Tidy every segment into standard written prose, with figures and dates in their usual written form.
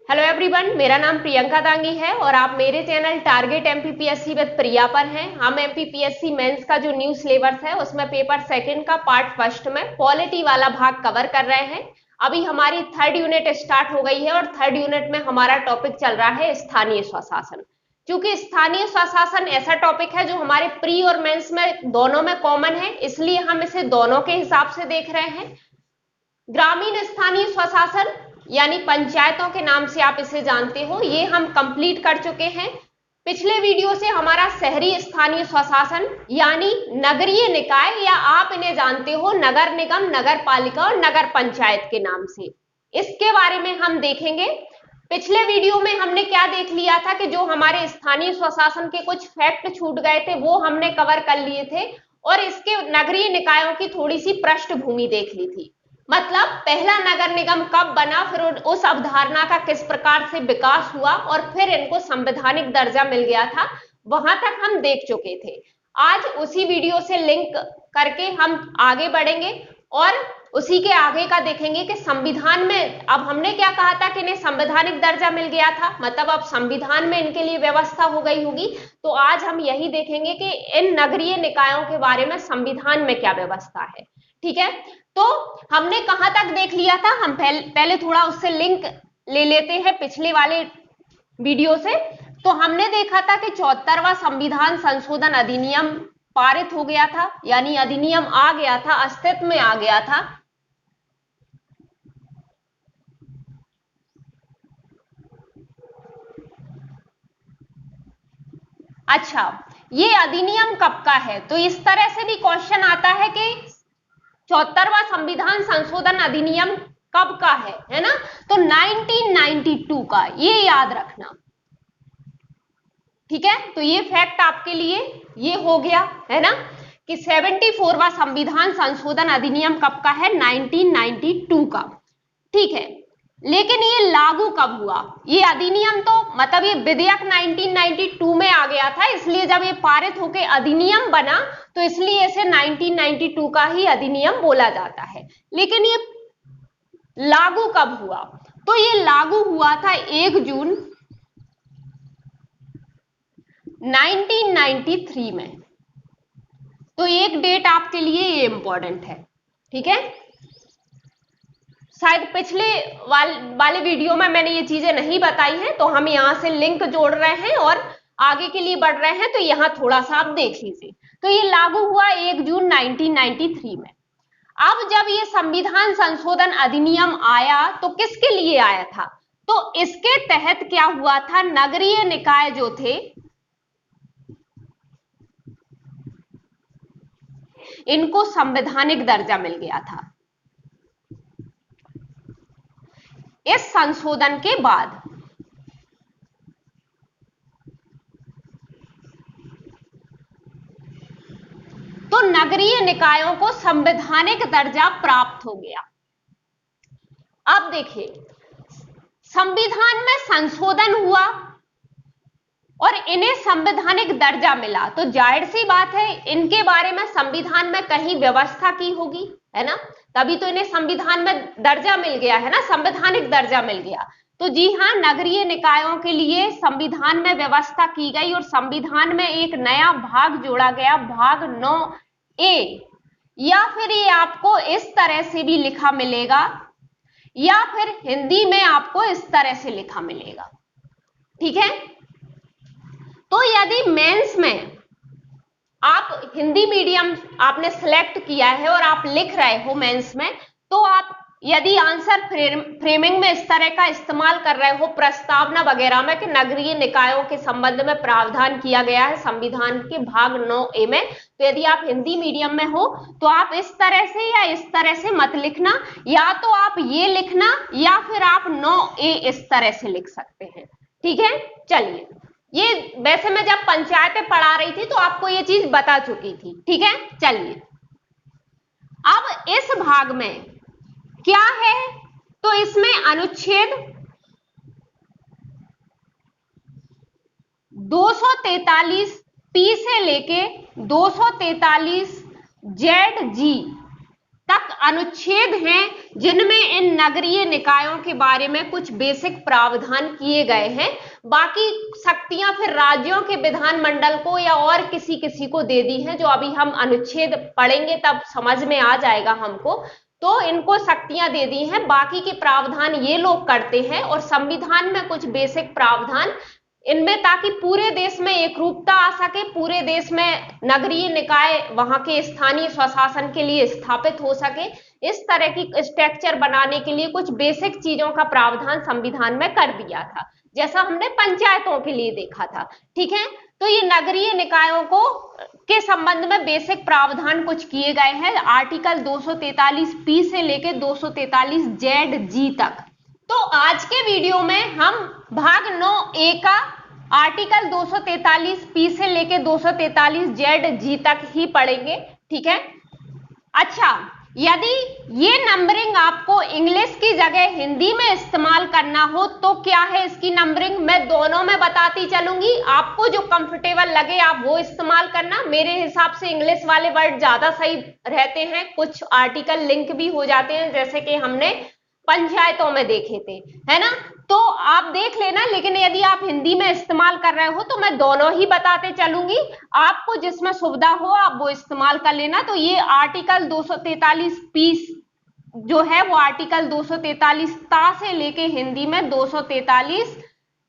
Hello everyone, मेरा नाम प्रियंका दांगी है और आप मेरे चैनल टारगेट एमपीपीएससी विद प्रिया पर हैं। हम एमपीपीएससी मेंस का जो न्यू सिलेबस है उसमें पेपर सेकंड का पार्ट फर्स्ट में पॉलिटी वाला भाग कवर कर रहे हैं। अभी हमारी थर्ड यूनिट स्टार्ट हो गई है और थर्ड यूनिट में हमारा टॉपिक चल रहा है स्थानीय स्वशासन। क्योंकि स्थानीय स्वशासन ऐसा टॉपिक है जो हमारे प्री और मेंस में दोनों में कॉमन है, इसलिए हम इसे दोनों के हिसाब से देख रहे हैं। ग्रामीण स्थानीय स्वशासन यानी पंचायतों के नाम से आप इसे जानते हो, ये हम कंप्लीट कर चुके हैं। पिछले वीडियो से हमारा शहरी स्थानीय स्वशासन यानी नगरीय निकाय या आप इन्हें जानते हो नगर निगम, नगर पालिका और नगर पंचायत के नाम से, इसके बारे में हम देखेंगे। पिछले वीडियो में हमने क्या देख लिया था कि जो हमारे स्थानीय स्वशासन के कुछ फैक्ट छूट गए थे वो हमने कवर कर लिए थे और इसके नगरीय निकायों की थोड़ी सी पृष्ठभूमि देख ली थी। मतलब पहला नगर निगम कब बना, फिर उस अवधारणा का किस प्रकार से विकास हुआ और फिर इनको संवैधानिक दर्जा मिल गया था, वहां तक हम देख चुके थे। आज उसी वीडियो से लिंक करके हम आगे बढ़ेंगे और उसी के आगे का देखेंगे कि संविधान में अब हमने क्या कहा था कि इन्हें संवैधानिक दर्जा मिल गया था, मतलब अब संविधान में इनके लिए व्यवस्था हो गई होगी। तो आज हम यही देखेंगे कि इन नगरीय निकायों के बारे में संविधान में क्या व्यवस्था है। ठीक है, तो हमने कहां तक देख लिया था, हम पहले थोड़ा उससे लिंक ले लेते हैं पिछले वाले वीडियो से। तो हमने देखा था कि 74वां संविधान संशोधन अधिनियम पारित हो गया था, यानी अधिनियम आ गया था, अस्तित्व में आ गया था। अच्छा, ये अधिनियम कब का है? तो इस तरह से भी क्वेश्चन आता है कि 74वां संविधान संशोधन अधिनियम कब का है ना? तो 1992 का, ये याद रखना। ठीक है, तो ये फैक्ट आपके लिए ये हो गया है ना कि 74वां संविधान संशोधन अधिनियम कब का है? 1992 का। ठीक है, लेकिन ये लागू कब हुआ? ये अधिनियम तो मतलब ये विधेयक 1992 में आ गया था, इसलिए जब ये पारित होकर अधिनियम बना तो इसलिए इसे 1992 का ही अधिनियम बोला जाता है। लेकिन ये लागू कब हुआ? तो ये लागू हुआ था 1 जून 1993 में। तो एक डेट आपके लिए ये इंपॉर्टेंट है। ठीक है, शायद पिछले वाले वीडियो में मैंने ये चीजें नहीं बताई हैं, तो हम यहां से लिंक जोड़ रहे हैं और आगे के लिए बढ़ रहे हैं, तो यहां थोड़ा सा आप देख लीजिए। तो ये लागू हुआ 1 जून 1993 में। अब जब ये संविधान संशोधन अधिनियम आया तो किसके लिए आया था? तो इसके तहत क्या हुआ था, नगरीय निकाय जो थे इनको संवैधानिक दर्जा मिल गया था इस संशोधन के बाद। तो नगरीय निकायों को संवैधानिक दर्जा प्राप्त हो गया। अब देखिए, संविधान में संशोधन हुआ और इन्हें संवैधानिक दर्जा मिला, तो जाहिर सी बात है इनके बारे में संविधान में कहीं व्यवस्था की होगी, है ना? तभी तो इन्हें संविधान में दर्जा मिल गया है ना, संवैधानिक दर्जा मिल गया। तो जी हाँ, नगरीय निकायों के लिए संविधान में व्यवस्था की गई और संविधान में एक नया भाग जोड़ा गया, भाग 9A, या फिर ये आपको इस तरह से भी लिखा मिलेगा या फिर हिंदी में आपको इस तरह से लिखा मिलेगा। ठीक है, तो यदि मेंस में आप हिंदी मीडियम आपने सिलेक्ट किया है और आप लिख रहे हो मेंस में, तो आप यदि आंसर फ्रेमिंग में इस तरह का इस्तेमाल कर रहे हो प्रस्तावना वगैरह में कि नगरीय निकायों के संबंध में प्रावधान किया गया है संविधान के भाग 9A में, तो यदि आप हिंदी मीडियम में हो तो आप इस तरह से या इस तरह से मत लिखना, या तो आप ये लिखना या फिर आप 9A इस तरह से लिख सकते हैं। ठीक है, चलिए, ये वैसे मैं जब पंचायतें पढ़ा रही थी तो आपको ये चीज बता चुकी थी। ठीक है, चलिए, अब इस भाग में क्या है, तो इसमें अनुच्छेद 243 P से लेके 243 ZG तक अनुच्छेद हैं जिनमें इन नगरीय निकायों के बारे में कुछ बेसिक प्रावधान किए गए हैं। बाकी शक्तियां फिर राज्यों के विधानमंडल को या और किसी किसी को दे दी हैं, जो अभी हम अनुच्छेद पढ़ेंगे तब समझ में आ जाएगा हमको। तो इनको शक्तियां दे दी हैं, बाकी के प्रावधान ये लोग करते हैं। और संविधान में कुछ बेसिक प्रावधान इनमें, ताकि पूरे देश में एकरूपता आ सके, पूरे देश में नगरीय निकाय वहां के स्थानीय स्वशासन के लिए स्थापित हो सके, इस तरह की स्ट्रक्चर बनाने के लिए कुछ बेसिक चीजों का प्रावधान संविधान में कर दिया था, जैसा हमने पंचायतों के लिए देखा था। ठीक है, तो ये नगरीय निकायों को के संबंध में बेसिक प्रावधान कुछ किए गए हैं आर्टिकल 243 से लेकर 243 ZG तक। तो आज के वीडियो में हम भाग 9A का आर्टिकल 243 से लेकर 243 ZG तक ही पढ़ेंगे। ठीक है, अच्छा, यदि ये नंबरिंग आपको इंग्लिश की जगह हिंदी में इस्तेमाल करना हो तो क्या है इसकी नंबरिंग, मैं दोनों में बताती चलूंगी। आपको जो कंफर्टेबल लगे आप वो इस्तेमाल करना। मेरे हिसाब से इंग्लिश वाले वर्ड ज्यादा सही रहते हैं, कुछ आर्टिकल लिंक भी हो जाते हैं, जैसे कि हमने पंचायतों में देखे थे, है ना। तो आप देख लेना, लेकिन यदि आप हिंदी में इस्तेमाल कर रहे हो तो मैं दोनों ही बताते चलूंगी, आपको जिसमें सुविधा हो आप वो इस्तेमाल कर लेना। तो ये आर्टिकल 243 जो है वो आर्टिकल 243 ता से लेके हिंदी में 243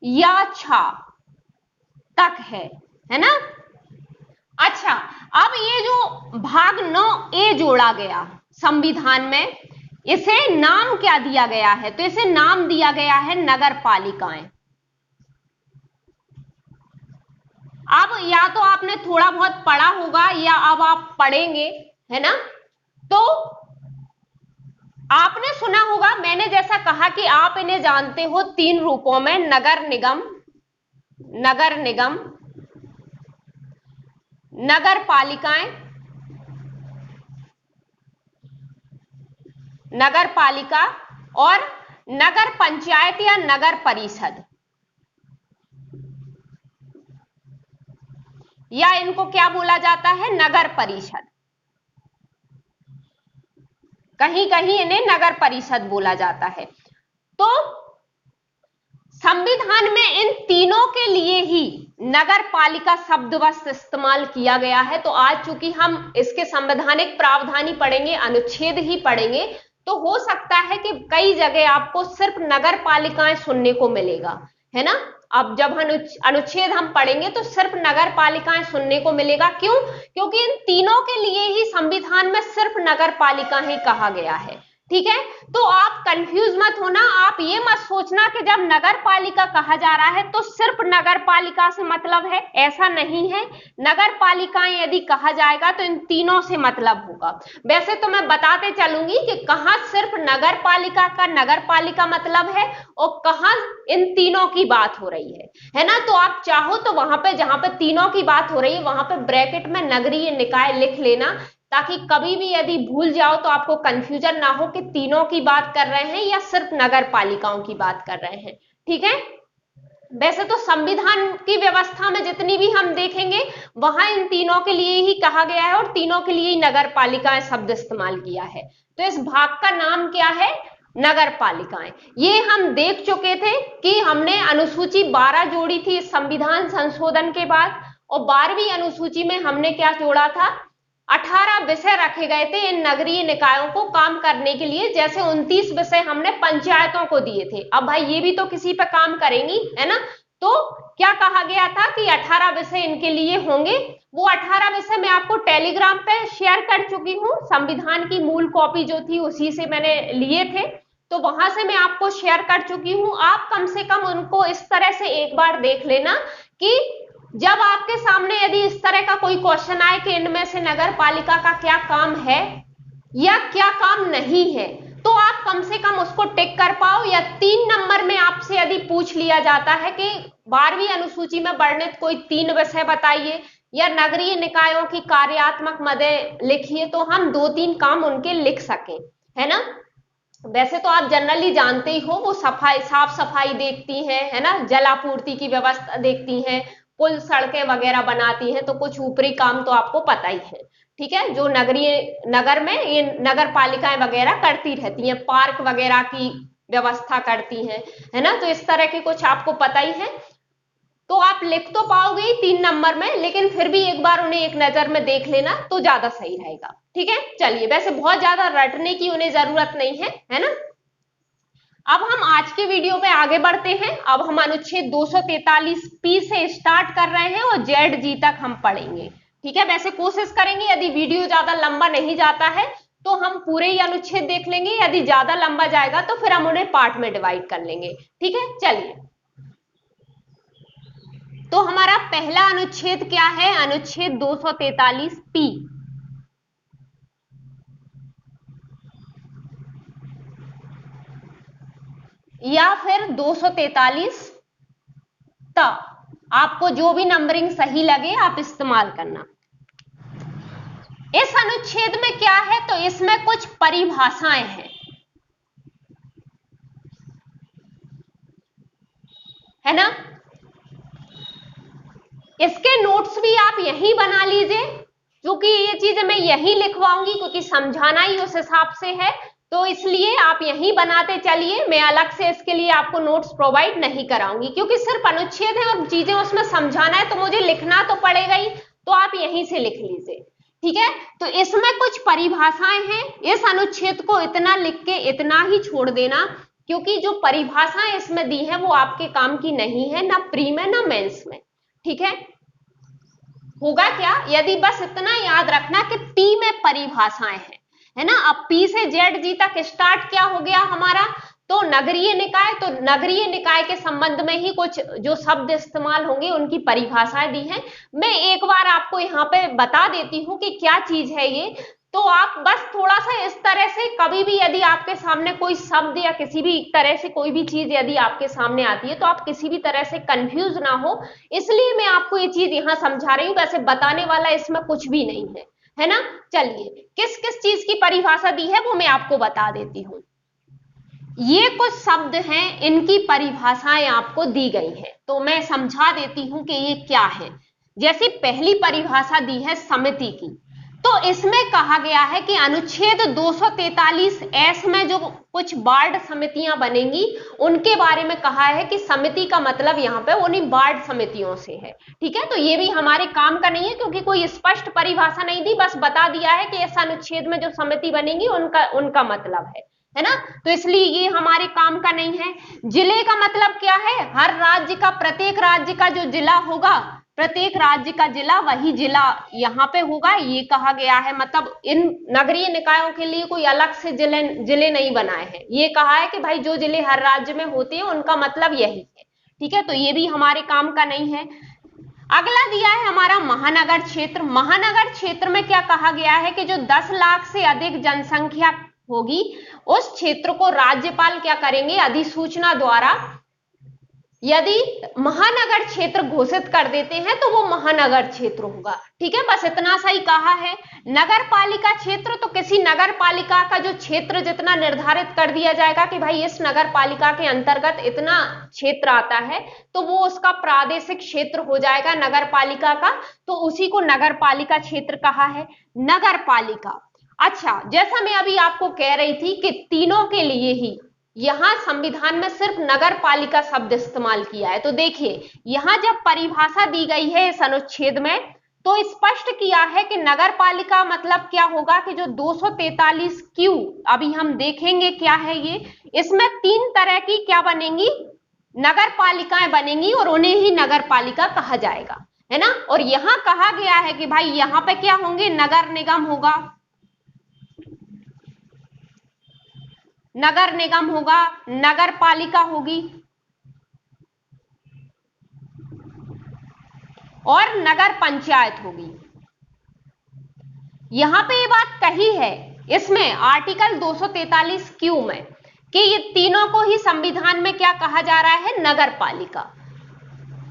या छा तक है ना। अच्छा, अब ये जो भाग 9A जोड़ा गया संविधान में, इसे नाम क्या दिया गया है, तो इसे नाम दिया गया है नगर पालिकाएं। अब या तो आपने थोड़ा बहुत पढ़ा होगा या अब आप पढ़ेंगे, है ना। तो आपने सुना होगा, मैंने जैसा कहा कि आप इन्हें जानते हो 3 रूपों में, नगर निगम, नगर पालिकाएं, नगर पालिका और नगर पंचायत या नगर परिषद, या इनको क्या बोला जाता है, नगर परिषद। कहीं कहीं इन्हें नगर परिषद बोला जाता है। तो संविधान में इन तीनों के लिए ही नगर पालिका शब्द बस इस्तेमाल किया गया है। तो आज चूंकि हम इसके संवैधानिक प्रावधान ही पढ़ेंगे, अनुच्छेद ही पढ़ेंगे, तो हो सकता है कि कई जगह आपको सिर्फ नगर पालिकाएं सुनने को मिलेगा, है ना। अब जब अनुच्छेद हम पढ़ेंगे तो सिर्फ नगर पालिकाएं सुनने को मिलेगा। क्यों? क्योंकि इन तीनों के लिए ही संविधान में सिर्फ नगर पालिका ही कहा गया है। ठीक है, तो आप कंफ्यूज मत होना, आप ये मत सोचना कि जब नगर पालिका कहा जा रहा है तो सिर्फ नगर पालिका से मतलब है, ऐसा नहीं है। नगर पालिकाएं यदि कहा जाएगा तो इन तीनों से मतलब होगा। वैसे तो मैं बताते चलूंगी कि कहां सिर्फ नगर पालिका का नगर पालिका मतलब है और कहां इन तीनों की बात हो रही है ना। तो आप चाहो तो वहां पे जहां पे तीनों की बात हो रही है वहां पे ब्रैकेट में नगरीय निकाय लिख लेना, ताकि कभी भी यदि भूल जाओ तो आपको कंफ्यूजन ना हो कि तीनों की बात कर रहे हैं या सिर्फ नगर पालिकाओं की बात कर रहे हैं। ठीक है, वैसे तो संविधान की व्यवस्था में जितनी भी हम देखेंगे वहां इन तीनों के लिए ही कहा गया है और तीनों के लिए ही नगर पालिकाएं शब्द इस्तेमाल किया है। तो इस भाग का नाम क्या है, नगर पालिकाएं। ये हम देख चुके थे कि हमने अनुसूची 12 जोड़ी थी इस संविधान संशोधन के बाद, और 12वीं अनुसूची में हमने क्या जोड़ा था, 18 विषय रखे गए थे इन नगरीय निकायों को काम करने के लिए। जैसे 29 विषय हमने पंचायतों को दिए थे, अब भाई ये भी तो किसी पे काम करेंगी, है ना। तो क्या कहा गया था कि 18 विषय इनके लिए होंगे। वो 18 विषय मैं आपको टेलीग्राम पे शेयर कर चुकी हूँ, संविधान की मूल कॉपी जो थी उसी से मैंने लिए थे, तो वहां से मैं आपको शेयर कर चुकी हूँ। आप कम से कम उनको इस तरह से एक बार देख लेना कि जब आपके सामने यदि इस तरह का कोई क्वेश्चन आए कि इनमें से नगर पालिका का क्या काम है या क्या काम नहीं है, तो आप कम से कम उसको टिक कर पाओ। या 3 नंबर में आपसे यदि पूछ लिया जाता है कि 12वीं अनुसूची में वर्णित कोई 3 विषय बताइए या नगरीय निकायों की कार्यात्मक मदें लिखिए, तो हम 2-3 काम उनके लिख सकें, है ना। वैसे तो आप जनरली जानते ही हो, वो सफाई, साफ सफाई देखती हैं, है ना, जलापूर्ति की व्यवस्था देखती हैं, पुल सड़कें वगैरह बनाती हैं, तो कुछ ऊपरी काम तो आपको पता ही है। ठीक है, जो नगर में ये नगर पालिकाएं वगैरह करती रहती हैं, पार्क वगैरह की व्यवस्था करती हैं, है ना। तो इस तरह के कुछ आपको पता ही है, तो आप लिख तो पाओगे ही 3 नंबर में, लेकिन फिर भी एक बार उन्हें एक नजर में देख लेना तो ज्यादा सही रहेगा। ठीक है, चलिए, वैसे बहुत ज्यादा रटने की उन्हें जरूरत नहीं है ना। अब हम आज के वीडियो में आगे बढ़ते हैं। अब हम अनुच्छेद 243 से स्टार्ट कर रहे हैं और जेड जी तक हम पढ़ेंगे। ठीक है, वैसे कोशिश करेंगे यदि वीडियो ज्यादा लंबा नहीं जाता है तो हम पूरे ही अनुच्छेद देख लेंगे, यदि ज्यादा लंबा जाएगा तो फिर हम उन्हें पार्ट में डिवाइड कर लेंगे। ठीक है, चलिए, तो हमारा पहला अनुच्छेद क्या है? अनुच्छेद 243 या फिर 243 ता, आपको जो भी नंबरिंग सही लगे आप इस्तेमाल करना। इस अनुच्छेद में क्या है? तो इसमें कुछ परिभाषाएं हैं, है ना। इसके नोट्स भी आप यहीं बना लीजिए, क्योंकि ये चीजें मैं यहीं लिखवाऊंगी, क्योंकि समझाना ही उस हिसाब से है, तो इसलिए आप यहीं बनाते चलिए। मैं अलग से इसके लिए आपको नोट्स प्रोवाइड नहीं कराऊंगी, क्योंकि सिर्फ अनुच्छेद है और चीजें उसमें समझाना है, तो मुझे लिखना तो पड़ेगा ही, तो आप यहीं से लिख लीजिए। ठीक है, तो इसमें कुछ परिभाषाएं हैं, इस अनुच्छेद को इतना लिख के इतना ही छोड़ देना, क्योंकि जो परिभाषाएं इसमें दी है वो आपके काम की नहीं है, ना प्री में ना मेंस में। ठीक है, होगा क्या, यदि बस इतना याद रखना कि पी में परिभाषाएं हैं, है ना। अब पी से जेड जी तक स्टार्ट क्या हो गया हमारा? तो नगरीय निकाय, तो नगरीय निकाय के संबंध में ही कुछ जो शब्द इस्तेमाल होंगे उनकी परिभाषाएं दी हैं। मैं एक बार आपको यहाँ पे बता देती हूँ कि क्या चीज है ये, तो आप बस थोड़ा सा इस तरह से, कभी भी यदि आपके सामने कोई शब्द या किसी भी तरह से कोई भी चीज यदि आपके सामने आती है तो आप किसी भी तरह से कंफ्यूज ना हो, इसलिए मैं आपको ये चीज यहाँ समझा रही हूँ। वैसे बताने वाला इसमें कुछ भी नहीं है ना। चलिए, किस किस चीज की परिभाषा दी है वो मैं आपको बता देती हूँ। ये कुछ शब्द हैं, इनकी परिभाषाएं आपको दी गई है, तो मैं समझा देती हूं कि ये क्या है। जैसे पहली परिभाषा दी है समिति की, तो इसमें कहा गया है कि अनुच्छेद 243 में जो कुछ वार्ड समितियां बनेंगी उनके बारे में कहा है कि समिति का मतलब यहाँ पे उन्हीं वार्ड समितियों से है। ठीक है, तो ये भी हमारे काम का नहीं है, क्योंकि कोई स्पष्ट परिभाषा नहीं दी, बस बता दिया है कि इस अनुच्छेद में जो समिति बनेंगी उनका मतलब है ना। तो इसलिए ये हमारे काम का नहीं है। जिले का मतलब क्या है? हर राज्य का, प्रत्येक राज्य का जो जिला होगा, प्रत्येक राज्य का जिला, वही जिला यहाँ पे होगा, ये कहा गया है। मतलब इन नगरीय निकायों के लिए कोई अलग से जिले नहीं बनाए हैं, ये कहा है कि भाई जो जिले हर राज्य में होते हैं उनका मतलब यही है। ठीक है, तो ये भी हमारे काम का नहीं है। अगला दिया है हमारा महानगर क्षेत्र। महानगर क्षेत्र में क्या कहा गया है कि जो 10 लाख से अधिक जनसंख्या होगी उस क्षेत्र को राज्यपाल क्या करेंगे? अधिसूचना द्वारा यदि महानगर क्षेत्र घोषित कर देते हैं तो वो महानगर क्षेत्र होगा। ठीक है, बस इतना सही कहा है। नगर पालिका क्षेत्र, तो किसी नगर पालिका का जो क्षेत्र जितना निर्धारित कर दिया जाएगा कि भाई इस नगर पालिका के अंतर्गत इतना क्षेत्र आता है, तो वो उसका प्रादेशिक क्षेत्र हो जाएगा नगर पालिका का, तो उसी को नगर पालिका क्षेत्र कहा है। नगर पालिका, अच्छा, जैसा मैं अभी आपको कह रही थी कि तीनों के लिए ही यहां संविधान में सिर्फ नगर पालिका शब्द इस्तेमाल किया है। तो देखिए, यहां जब परिभाषा दी गई है इस अनुच्छेद में, तो स्पष्ट किया है कि नगर पालिका मतलब क्या होगा कि जो 243Q, अभी हम देखेंगे क्या है ये, इसमें 3 तरह की क्या बनेंगी? नगर पालिकाएं बनेंगी और उन्हें ही नगर पालिका कहा जाएगा, है ना। और यहां कहा गया है कि भाई यहां पे क्या होंगे? नगर निगम होगा, नगर निगम होगा, नगर पालिका होगी और नगर पंचायत होगी। यहां पे ये बात कही है इसमें आर्टिकल 243Q में कि ये तीनों को ही संविधान में क्या कहा जा रहा है? नगर पालिका।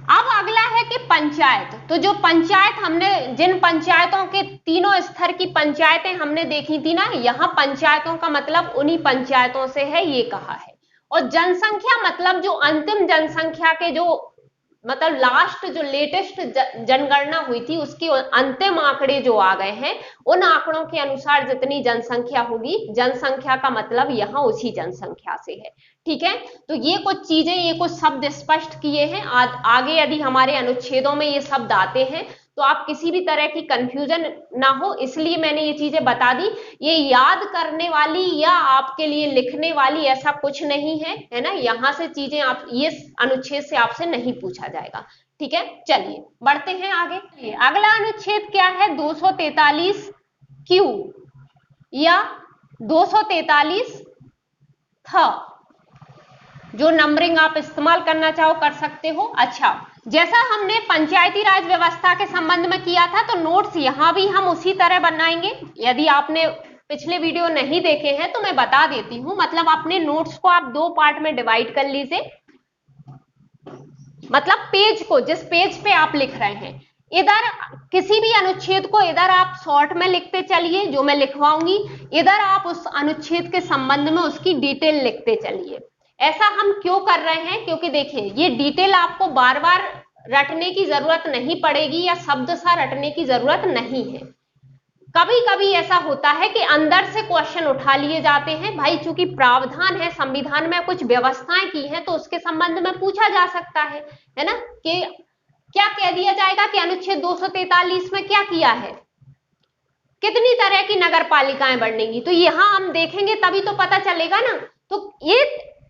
अब अगला है कि पंचायत, तो जो पंचायत हमने, जिन पंचायतों के तीनों स्तर की पंचायतें हमने देखी थी ना, यहां पंचायतों का मतलब उन्हीं पंचायतों से है, ये कहा है। और जनसंख्या मतलब जो अंतिम जनसंख्या के जो मतलब लास्ट जो लेटेस्ट जनगणना हुई थी उसके अंतिम आंकड़े जो आ गए हैं, उन आंकड़ों के अनुसार जितनी जनसंख्या होगी, जनसंख्या का मतलब यहाँ उसी जनसंख्या से है। ठीक है, तो ये कुछ चीजें, ये कुछ शब्द स्पष्ट किए हैं। आगे यदि हमारे अनुच्छेदों में ये शब्द आते हैं तो आप किसी भी तरह की कंफ्यूजन ना हो, इसलिए मैंने ये चीजें बता दी। ये याद करने वाली या आपके लिए लिखने वाली ऐसा कुछ नहीं है, है ना। यहां से चीजें आप ये अनुच्छेद से आपसे नहीं पूछा जाएगा। ठीक है, चलिए बढ़ते हैं आगे। अगला अनुच्छेद क्या है? 243 क्यू या 243 थ, जो नंबरिंग आप इस्तेमाल करना चाहो कर सकते हो। अच्छा, जैसा हमने पंचायती राज व्यवस्था के संबंध में किया था, तो नोट्स यहां भी हम उसी तरह बनाएंगे। यदि आपने पिछले वीडियो नहीं देखे हैं तो मैं बता देती हूं। मतलब अपने नोट्स को आप 2 पार्ट में डिवाइड कर लीजिए। मतलब पेज को, जिस पेज पे आप लिख रहे हैं, इधर किसी भी अनुच्छेद को इधर आप शॉर्ट में लिखते चलिए, जो मैं लिखवाऊंगी। इधर आप उस अनुच्छेद के संबंध में उसकी डिटेल लिखते चलिए। ऐसा हम क्यों कर रहे हैं? क्योंकि देखिए, ये डिटेल आपको बार बार रटने की जरूरत नहीं पड़ेगी या शब्द सा रटने की जरूरत नहीं है। कभी कभी ऐसा होता है कि अंदर से क्वेश्चन उठा लिए जाते हैं। भाई चूंकि प्रावधान है, संविधान में कुछ व्यवस्थाएं की हैं, तो उसके संबंध में पूछा जा सकता है ना। कि क्या कह दिया जाएगा कि अनुच्छेद 243 में क्या किया है, कितनी तरह की नगर पालिकाएं बढ़ेंगी। तो यहां हम देखेंगे तभी तो पता चलेगा ना। तो ये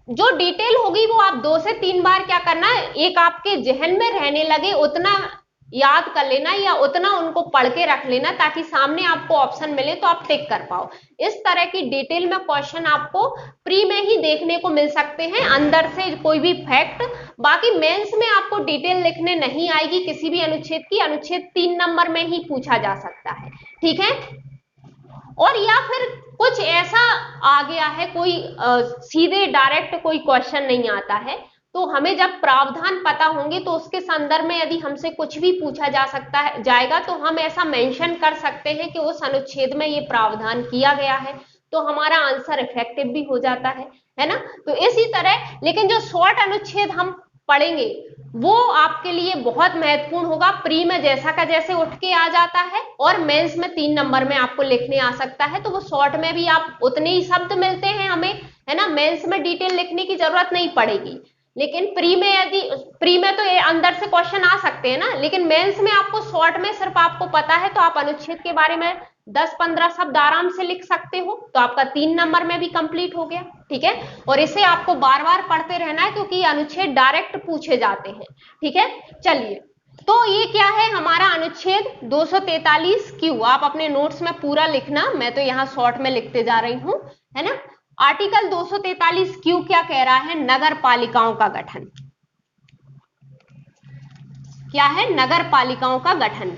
जो डिटेल होगी वो आप 2 से 3 बार क्या करना है, एक आपके जहन में रहने लगे उतना याद कर लेना या उतना उनको पढ़ के रख लेना, ताकि सामने आपको ऑप्शन मिले तो आप टिक कर पाओ। इस तरह की डिटेल में क्वेश्चन आपको प्री में ही देखने को मिल सकते हैं, अंदर से कोई भी फैक्ट। बाकी मेंस में आपको डिटेल लिखने नहीं आएगी किसी भी अनुच्छेद की। अनुच्छेद 3 नंबर में ही पूछा जा सकता है। ठीक है, और या फिर कुछ ऐसा आ गया है, कोई सीधे डायरेक्ट कोई क्वेश्चन नहीं आता है, तो हमें जब प्रावधान पता होंगे तो उसके संदर्भ में यदि हमसे कुछ भी पूछा जा सकता है जाएगा, तो हम ऐसा मेंशन कर सकते हैं कि उस अनुच्छेद में ये प्रावधान किया गया है, तो हमारा आंसर इफेक्टिव भी हो जाता है ना। तो इसी तरह, लेकिन जो शॉर्ट अनुच्छेद हम पढ़ेंगे वो आपके लिए बहुत महत्वपूर्ण होगा। प्री में जैसा का जैसे उठ के आ जाता है और मेंस में 3 नंबर में आपको लिखने आ सकता है। तो वो शॉर्ट में भी आप उतने ही शब्द मिलते हैं हमें, है ना। मेंस में डिटेल लिखने की जरूरत नहीं पड़ेगी। लेकिन प्री में, यदि प्री में तो ये अंदर से क्वेश्चन आ सकते हैं ना, लेकिन मेंस में आपको शॉर्ट में सिर्फ आपको पता है तो आप अनुच्छेद के बारे में 10-15 शब्द आराम से लिख सकते हो, तो आपका 3 नंबर में भी कंप्लीट हो गया। ठीक है, और इसे आपको बार बार पढ़ते रहना है क्योंकि अनुच्छेद डायरेक्ट पूछे जाते हैं। ठीक है, चलिए, तो ये क्या है हमारा अनुच्छेद 243 क्यू। आप अपने नोट्स में पूरा लिखना, मैं तो यहाँ शॉर्ट में लिखते जा रही हूं, है ना। आर्टिकल 243 क्यू क्या कह रहा है? नगर पालिकाओं का गठन। क्या है? नगर पालिकाओं का गठन।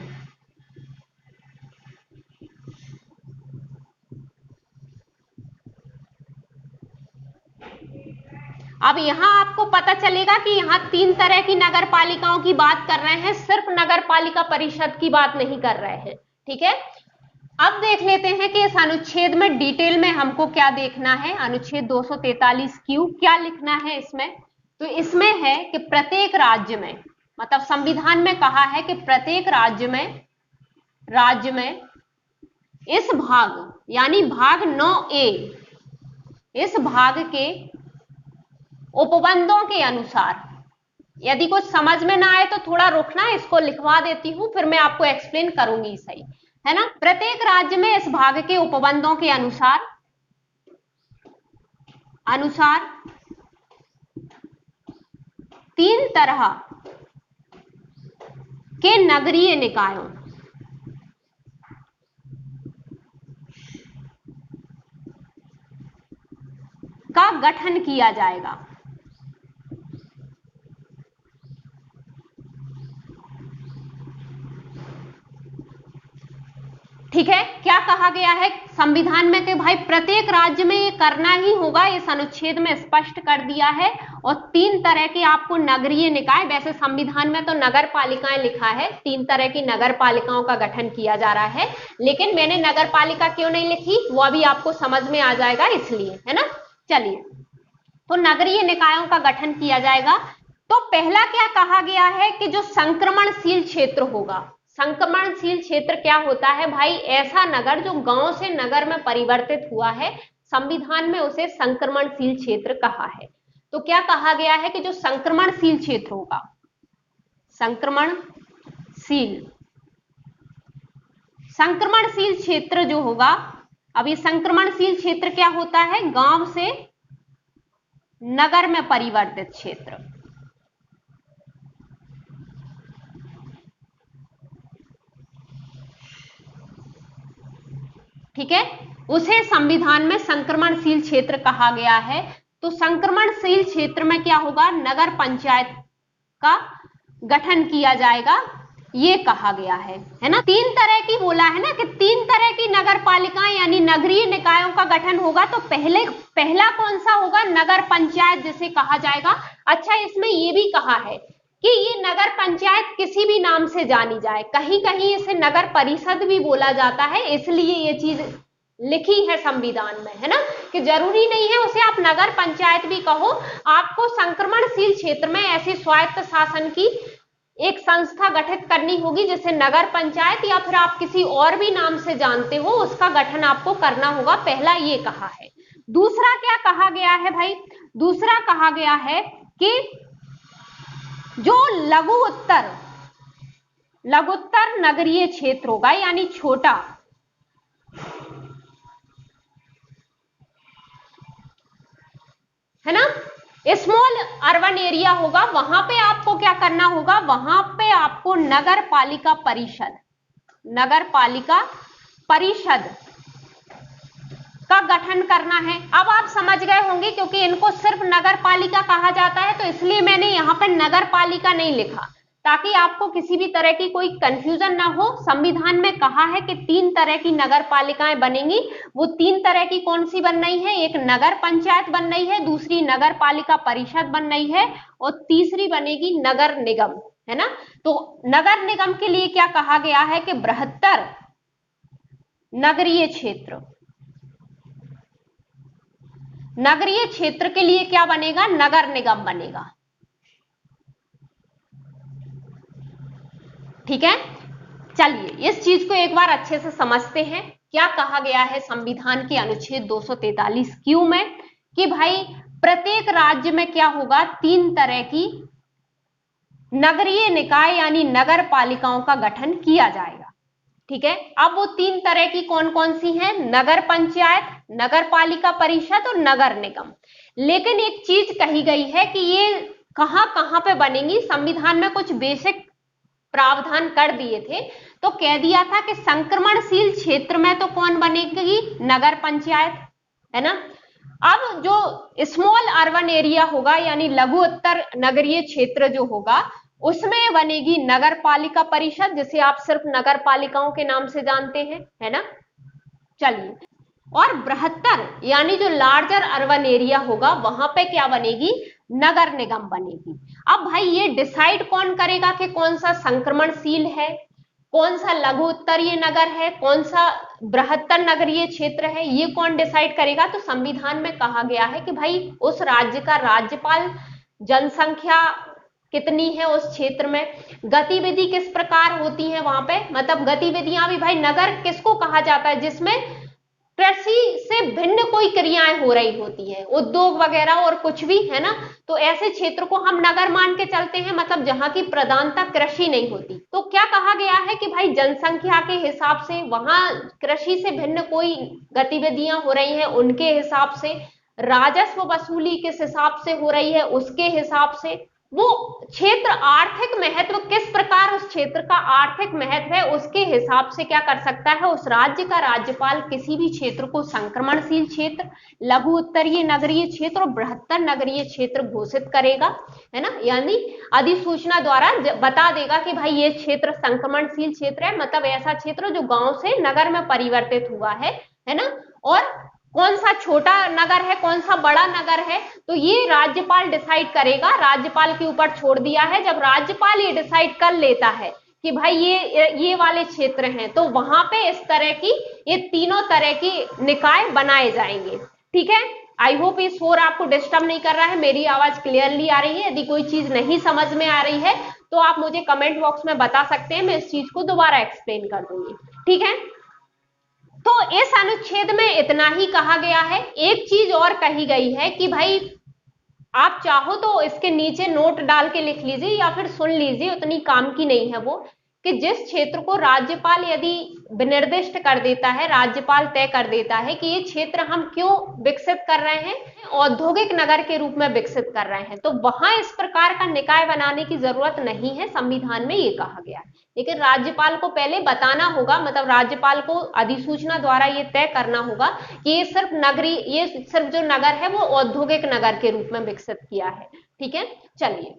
अब यहां आपको पता चलेगा कि यहां 3 तरह की नगर पालिकाओं की बात कर रहे हैं, सिर्फ नगर पालिका परिषद की बात नहीं कर रहे हैं। ठीक है, अब देख लेते हैं कि इस अनुच्छेद में डिटेल में हमको क्या देखना है। अनुच्छेद 243 क्यू क्या लिखना है इसमें? तो इसमें है कि प्रत्येक राज्य में, मतलब संविधान में कहा है कि प्रत्येक राज्य में इस भाग, यानी भाग 9A, इस भाग के उपबंधों के अनुसार, यदि कुछ समझ में ना आए तो थोड़ा रुकना, इसको लिखवा देती हूं, फिर मैं आपको एक्सप्लेन करूंगी, सही है ना। प्रत्येक राज्य में इस भाग के उपबंधों के अनुसार 3 तरह के नगरीय निकायों का गठन किया जाएगा। ठीक है, क्या कहा गया है संविधान में कि भाई प्रत्येक राज्य में ये करना ही होगा, इस अनुच्छेद में स्पष्ट कर दिया है। और 3 तरह के आपको नगरीय निकाय, वैसे संविधान में तो नगर पालिकाएं लिखा है, 3 तरह की नगर पालिकाओं का गठन किया जा रहा है, लेकिन मैंने नगर पालिका क्यों नहीं लिखी वो अभी आपको समझ में आ जाएगा, इसलिए, है ना। चलिए, तो नगरीय निकायों का गठन किया जाएगा तो पहला क्या कहा गया है कि जो संक्रमणशील क्षेत्र होगा, संक्रमणशील क्षेत्र क्या होता है भाई, ऐसा नगर जो गांव से नगर में परिवर्तित हुआ है, संविधान में उसे संक्रमणशील क्षेत्र कहा है। तो क्या कहा गया है कि जो संक्रमणशील क्षेत्र होगा, संक्रमणशील क्षेत्र जो होगा, अब ये संक्रमणशील क्षेत्र क्या होता है, गांव से नगर में परिवर्तित क्षेत्र। ठीक है, उसे संविधान में संक्रमणशील क्षेत्र कहा गया है। तो संक्रमणशील क्षेत्र में क्या होगा, नगर पंचायत का गठन किया जाएगा, ये कहा गया है ना। तीन तरह की बोला है ना कि तीन तरह की नगर पालिकाएं यानी नगरीय निकायों का गठन होगा। तो पहला कौन सा होगा, नगर पंचायत जिसे कहा जाएगा। अच्छा, इसमें ये भी कहा है कि ये नगर पंचायत किसी भी नाम से जानी जाए, कहीं कहीं इसे नगर परिषद भी बोला जाता है, इसलिए ये चीज लिखी है संविधान में, है ना, कि जरूरी नहीं है उसे आप नगर पंचायत भी कहो। आपको संक्रमणशील क्षेत्र में ऐसी स्वायत्त शासन की एक संस्था गठित करनी होगी जिसे नगर पंचायत या फिर आप किसी और भी नाम से जानते हो, उसका गठन आपको करना होगा। पहला ये कहा है। दूसरा क्या कहा गया है भाई, दूसरा कहा गया है कि जो लघुत्तर नगरीय क्षेत्र होगा यानी छोटा, है ना, स्मॉल अर्बन एरिया होगा, वहां पे आपको क्या करना होगा, वहां पे आपको नगर पालिका परिषद का गठन करना है। अब आप समझ गए होंगे क्योंकि इनको सिर्फ नगर पालिका कहा जाता है, तो इसलिए मैंने यहां पर नगर पालिका नहीं लिखा, ताकि आपको किसी भी तरह की कोई कंफ्यूजन ना हो। संविधान में कहा है कि तीन तरह की नगर पालिकाएं बनेंगी। वो तीन तरह की कौन सी बन रही है, एक नगर पंचायत बन रही है, दूसरी नगर पालिका परिषद बन रही है, और तीसरी बनेगी नगर निगम, है ना। तो नगर निगम के लिए क्या कहा गया है कि बृहत्तर नगरीय क्षेत्र के लिए क्या बनेगा, नगर निगम बनेगा। ठीक है, चलिए इस चीज को एक बार अच्छे से समझते हैं। क्या कहा गया है संविधान के अनुच्छेद 243 क्यू में कि भाई प्रत्येक राज्य में क्या होगा, तीन तरह की नगरीय निकाय यानी नगर पालिकाओं का गठन किया जाएगा। ठीक है, अब वो तीन तरह की कौन कौन सी हैं, नगर पंचायत, नगर पालिका परिषद और नगर निगम। लेकिन एक चीज कही गई है कि ये कहां कहां पे बनेंगी। संविधान में कुछ बेसिक प्रावधान कर दिए थे, तो कह दिया था कि संक्रमणशील क्षेत्र में तो कौन बनेगी, नगर पंचायत, है ना। अब जो स्मॉल अर्बन एरिया होगा यानी लघु उत्तर नगरीय क्षेत्र जो होगा, उसमें बनेगी नगर पालिका परिषद, जिसे आप सिर्फ नगर पालिकाओं के नाम से जानते हैं, है ना। चलिए, और बृहत्तर यानी जो लार्जर अर्बन एरिया होगा, वहां पे क्या बनेगी, नगर निगम बनेगी। अब भाई ये डिसाइड कौन करेगा कि कौन सा संक्रमणशील है, कौन सा लघु उत्तरीय नगर है, कौन सा बृहत्तर नगरीय क्षेत्र है, ये कौन डिसाइड करेगा। तो संविधान में कहा गया है कि भाई उस राज्य का राज्यपाल, जनसंख्या कितनी है उस क्षेत्र में, गतिविधि किस प्रकार होती है वहां पे, मतलब गतिविधियां भी भाई, नगर किसको कहा जाता है जिसमें कृषि से भिन्न कोई क्रियाएं हो रही होती है, उद्योग वगैरह और कुछ भी, है ना। तो ऐसे क्षेत्र को हम नगर मान के चलते हैं, मतलब जहां की प्रधानता कृषि नहीं होती। तो क्या कहा गया है कि भाई जनसंख्या के हिसाब से, वहां कृषि से भिन्न कोई गतिविधियां हो रही हैं उनके हिसाब से, राजस्व वसूली किस हिसाब से हो रही है उसके हिसाब से, वो क्षेत्र आर्थिक महत्व किस प्रकार, उस क्षेत्र का आर्थिक महत्व है उसके हिसाब से क्या कर सकता है, उस राज्य का राज्यपाल किसी भी क्षेत्र को संक्रमणशील क्षेत्र, लघु उत्तरीय नगरीय क्षेत्र और बृहत्तर नगरीय क्षेत्र घोषित करेगा, है ना। यानी अधिसूचना द्वारा बता देगा कि भाई ये क्षेत्र संक्रमणशील क्षेत्र है, मतलब ऐसा क्षेत्र जो गांव से नगर में परिवर्तित हुआ है ना। और कौन सा छोटा नगर है, कौन सा बड़ा नगर है, तो ये राज्यपाल डिसाइड करेगा, राज्यपाल के ऊपर छोड़ दिया है। जब राज्यपाल ये डिसाइड कर लेता है कि भाई ये वाले क्षेत्र हैं, तो वहां पे इस तरह की ये तीनों तरह की निकाय बनाए जाएंगे। ठीक है, आई होप ये शोर आपको डिस्टर्ब नहीं कर रहा है, मेरी आवाज क्लियरली आ रही है। यदि कोई चीज नहीं समझ में आ रही है तो आप मुझे कमेंट बॉक्स में बता सकते हैं, मैं इस चीज को दोबारा एक्सप्लेन कर दूंगी, ठीक है। तो इस अनुच्छेद में इतना ही कहा गया है। एक चीज और कही गई है कि भाई आप चाहो तो इसके नीचे नोट डाल के लिख लीजिए या फिर सुन लीजिए, उतनी काम की नहीं है वो, कि जिस क्षेत्र को राज्यपाल यदि विनिर्दिष्ट कर देता है, राज्यपाल तय कर देता है कि ये क्षेत्र हम क्यों विकसित कर रहे हैं, औद्योगिक नगर के रूप में विकसित कर रहे हैं, तो वहां इस प्रकार का निकाय बनाने की जरूरत नहीं है, संविधान में ये कहा गया है। लेकिन राज्यपाल को पहले बताना होगा, मतलब राज्यपाल को अधिसूचना द्वारा ये तय करना होगा कि ये सिर्फ जो नगर है वो औद्योगिक नगर के रूप में विकसित किया है, ठीक है। चलिए,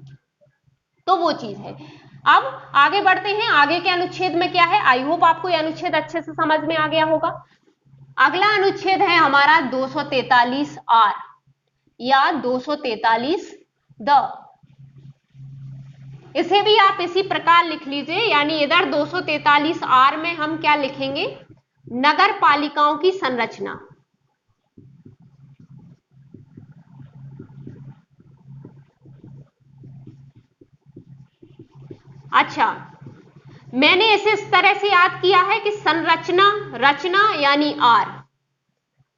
तो वो चीज है। अब आगे बढ़ते हैं, आगे के अनुच्छेद में क्या है। आई होप आपको ये अनुच्छेद अच्छे से समझ में आ गया होगा। अगला अनुच्छेद है हमारा 243 आर या 243 द। इसे भी आप इसी प्रकार लिख लीजिए, यानी इधर 243 आर में हम क्या लिखेंगे, नगर पालिकाओं की संरचना। अच्छा, मैंने इसे इस तरह से याद किया है कि संरचना, रचना यानी आर,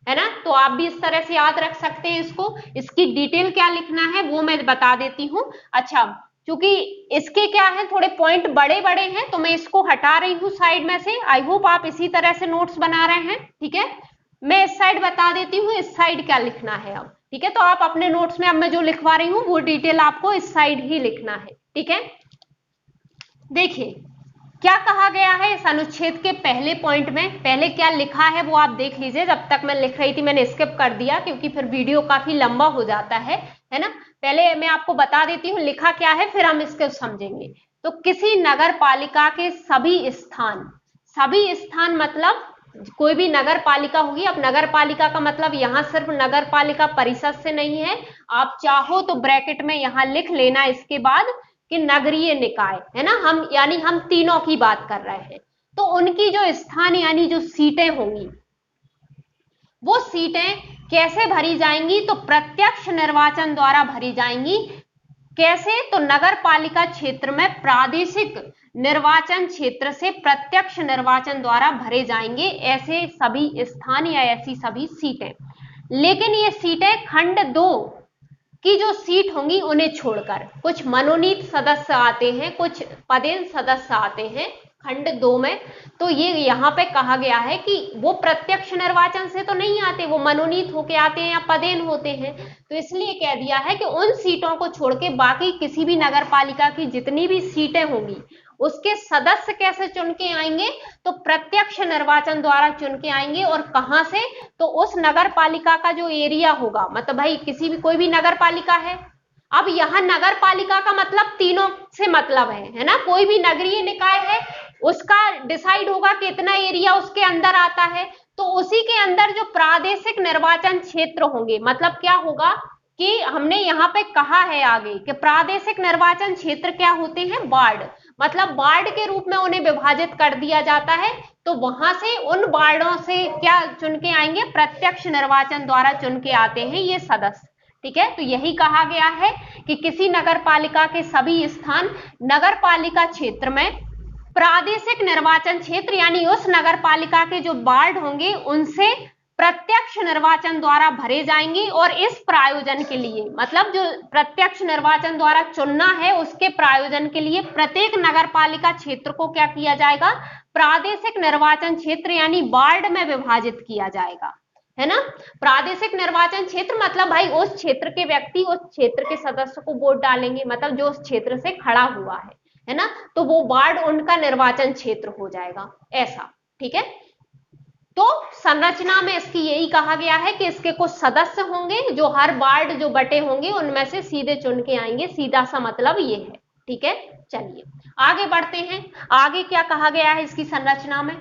है ना। तो आप भी इस तरह से याद रख सकते हैं इसको। इसकी डिटेल क्या लिखना है वो मैं बता देती हूं। अच्छा, क्योंकि इसके क्या है, थोड़े पॉइंट बड़े बड़े हैं तो मैं इसको हटा रही हूं साइड में से। आई होप आप इसी तरह से नोट्स बना रहे हैं, ठीक है। मैं इस साइड बता देती हूँ इस साइड क्या लिखना है अब, ठीक है। तो आप अपने नोट्स में अब मैं जो लिखवा रही हूँ वो डिटेल आपको इस साइड ही लिखना है, ठीक है। देखिए क्या कहा गया है इस अनुच्छेद के पहले पॉइंट में, पहले क्या लिखा है वो आप देख लीजिए। जब तक मैं लिख रही थी मैंने स्किप कर दिया क्योंकि फिर वीडियो काफी लंबा हो जाता है ना। पहले मैं आपको बता देती हूँ लिखा क्या है, फिर हम इसको समझेंगे। तो किसी नगर पालिका के सभी स्थान मतलब कोई भी नगर पालिका होगी। अब नगर पालिका का मतलब यहां सिर्फ नगर पालिका परिषद से नहीं है, आप चाहो तो ब्रैकेट में यहां लिख लेना इसके बाद कि नगरीय निकाय, है ना। हम तीनों की बात कर रहे हैं। तो उनकी जो स्थान यानी जो सीटें होंगी, वो सीटें कैसे भरी जाएंगी, तो प्रत्यक्ष निर्वाचन द्वारा भरी जाएंगी। कैसे, तो नगर पालिका क्षेत्र में प्रादेशिक निर्वाचन क्षेत्र से प्रत्यक्ष निर्वाचन द्वारा भरे जाएंगे ऐसे सभी स्थान या ऐसी सभी सीटें। लेकिन ये सीटें खंड 2 की जो सीट होंगी उन्हें छोड़कर, कुछ मनोनीत सदस्य आते हैं, कुछ पदेन सदस्य आते हैं खंड 2 में। तो ये यहां पे कहा गया है कि वो प्रत्यक्ष निर्वाचन से तो नहीं आते, वो मनोनीत होके आते हैं या पदेन होते हैं। तो इसलिए कह दिया है कि उन सीटों को छोड़ के बाकी किसी भी नगर पालिका की जितनी भी सीटें होंगी उसके सदस्य कैसे चुन के आएंगे, तो प्रत्यक्ष निर्वाचन द्वारा चुन के आएंगे। और कहां से, तो उस नगर पालिका का जो एरिया होगा, मतलब भाई कोई भी नगर पालिका है। अब यहां नगर पालिका का मतलब तीनों से मतलब है ना। कोई भी नगरीय निकाय है उसका डिसाइड होगा कि इतना एरिया उसके अंदर आता है, तो उसी के अंदर जो प्रादेशिक निर्वाचन क्षेत्र होंगे, मतलब क्या होगा कि हमने यहाँ पे कहा है आगे कि प्रादेशिक निर्वाचन क्षेत्र क्या होते हैं, वार्ड, मतलब वार्ड के रूप में उन्हें विभाजित कर दिया जाता है। तो वहां से उन वार्डों से क्या चुन के आएंगे, प्रत्यक्ष निर्वाचन द्वारा चुन के आते हैं ये सदस्य, ठीक है। तो यही कहा गया है कि किसी नगर पालिका के सभी स्थान नगर पालिका क्षेत्र में प्रादेशिक निर्वाचन क्षेत्र यानी उस नगर पालिका के जो वार्ड होंगे उनसे प्रत्यक्ष निर्वाचन द्वारा भरे जाएंगे। और इस प्रायोजन के लिए, मतलब जो प्रत्यक्ष निर्वाचन द्वारा चुनना है उसके प्रायोजन के लिए प्रत्येक नगर पालिका क्षेत्र को क्या किया जाएगा, प्रादेशिक निर्वाचन क्षेत्र यानी वार्ड में विभाजित किया जाएगा, है ना। प्रादेशिक निर्वाचन क्षेत्र मतलब भाई उस क्षेत्र के व्यक्ति उस क्षेत्र के सदस्य को वोट डालेंगे, मतलब जो उस क्षेत्र से खड़ा हुआ है ना। तो वो वार्ड उनका निर्वाचन क्षेत्र हो जाएगा, ऐसा, ठीक है। तो संरचना में इसकी यही कहा गया है कि इसके कुछ सदस्य होंगे जो हर वार्ड जो बटे होंगे उनमें से सीधे चुन के आएंगे, सीधा सा मतलब ये है, ठीक है। चलिए आगे बढ़ते हैं, आगे क्या कहा गया है इसकी संरचना में।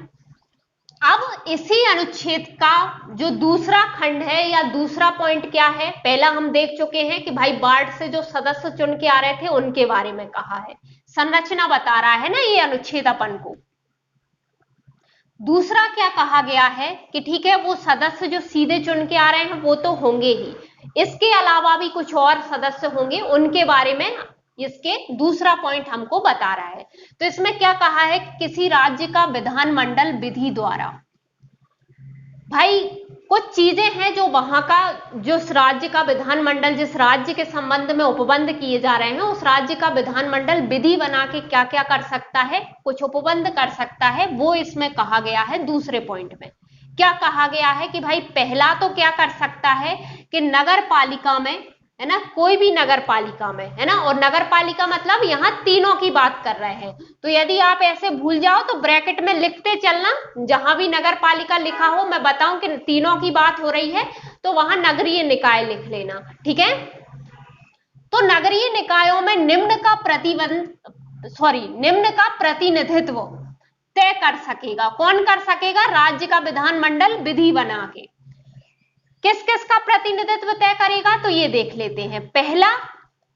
अब इसी अनुच्छेद का जो दूसरा खंड है या दूसरा पॉइंट क्या है, पहला हम देख चुके हैं कि भाई वार्ड से जो सदस्य चुन के आ रहे थे उनके बारे में कहा है, संरचना बता रहा है ना ये अनुच्छेद अपन को। दूसरा क्या कहा गया है कि ठीक है वो सदस्य जो सीधे चुन के आ रहे हैं वो तो होंगे ही, इसके अलावा भी कुछ और सदस्य होंगे, उनके बारे में इसके दूसरा पॉइंट हमको बता रहा है। तो इसमें क्या कहा है, किसी राज्य का विधानमंडल विधि द्वारा, भाई कुछ चीजें हैं जो वहां का, जो राज्य का विधानमंडल, जिस राज्य के संबंध में उपबंध किए जा रहे हैं, उस राज्य का विधानमंडल विधि बना के क्या क्या कर सकता है, कुछ उपबंध कर सकता है, वो इसमें कहा गया है। दूसरे पॉइंट में क्या कहा गया है कि भाई पहला तो क्या कर सकता है कि नगर पालिका में, है ना, कोई भी नगर पालिका में, है ना, और नगर पालिका मतलब यहां तीनों की बात कर रहे हैं, तो यदि आप ऐसे भूल जाओ तो ब्रैकेट में लिखते चलना, जहां भी नगर पालिका लिखा हो, मैं बताऊं कि तीनों की बात हो रही है तो वहां नगरीय निकाय लिख लेना, ठीक है। तो नगरीय निकायों में निम्न का प्रतिनिधित्व तय कर सकेगा, कौन कर सकेगा, राज्य का विधानमंडल विधि बना के। किस किस का प्रतिनिधित्व तय करेगा, तो ये देख लेते हैं। पहला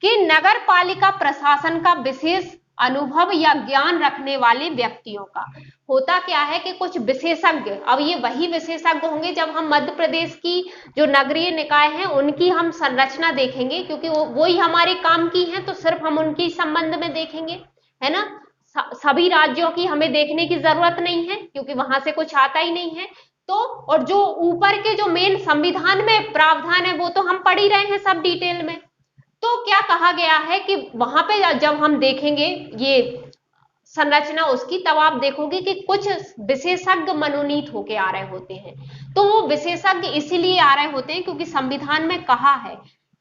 कि नगर पालिका प्रशासन का विशेष अनुभव या ज्ञान रखने वाले व्यक्तियों का। होता क्या है कि कुछ विशेषज्ञ, अब ये वही विशेषज्ञ होंगे जब हम मध्य प्रदेश की जो नगरीय निकाय हैं उनकी हम संरचना देखेंगे, क्योंकि वो ही हमारे काम की हैं, तो सिर्फ हम उनके संबंध में देखेंगे, है ना। सभी राज्यों की हमें देखने की जरूरत नहीं है, क्योंकि वहां से कुछ आता ही नहीं है। तो और जो ऊपर के जो मेन संविधान में प्रावधान है वो तो हम पढ़ ही रहे हैं सब डिटेल में। तो क्या कहा गया है कि वहां पे जब हम देखेंगे ये संरचना उसकी, तब आप देखोगे कि कुछ विशेषज्ञ मनोनीत होके आ रहे होते हैं। तो वो विशेषज्ञ इसीलिए आ रहे होते हैं क्योंकि संविधान में कहा है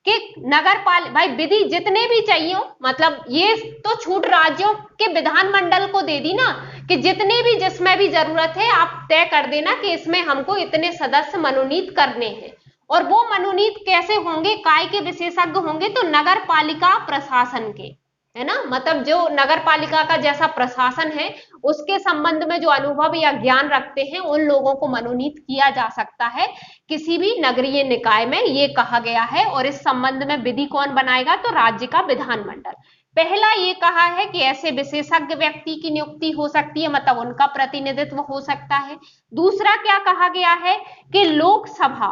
कि नगर पालिका, भाई विधि जितने भी चाहिए, मतलब ये तो छूट राज्यों के विधानमंडल को दे दी ना, कि जितने भी, जिसमें भी जरूरत है आप तय कर देना कि इसमें हमको इतने सदस्य मनोनीत करने हैं। और वो मनोनीत कैसे होंगे, काय के विशेषज्ञ होंगे, तो नगर पालिका प्रशासन के, है ना, मतलब जो नगर पालिका का जैसा प्रशासन है उसके संबंध में जो अनुभव या ज्ञान रखते हैं उन लोगों को मनोनीत किया जा सकता है किसी भी नगरीय निकाय में, ये कहा गया है। और इस संबंध में विधि कौन बनाएगा, तो राज्य का विधानमंडल। पहला ये कहा है कि ऐसे विशेषज्ञ व्यक्ति की नियुक्ति हो सकती है, मतलब उनका प्रतिनिधित्व हो सकता है। दूसरा क्या कहा गया है कि लोकसभा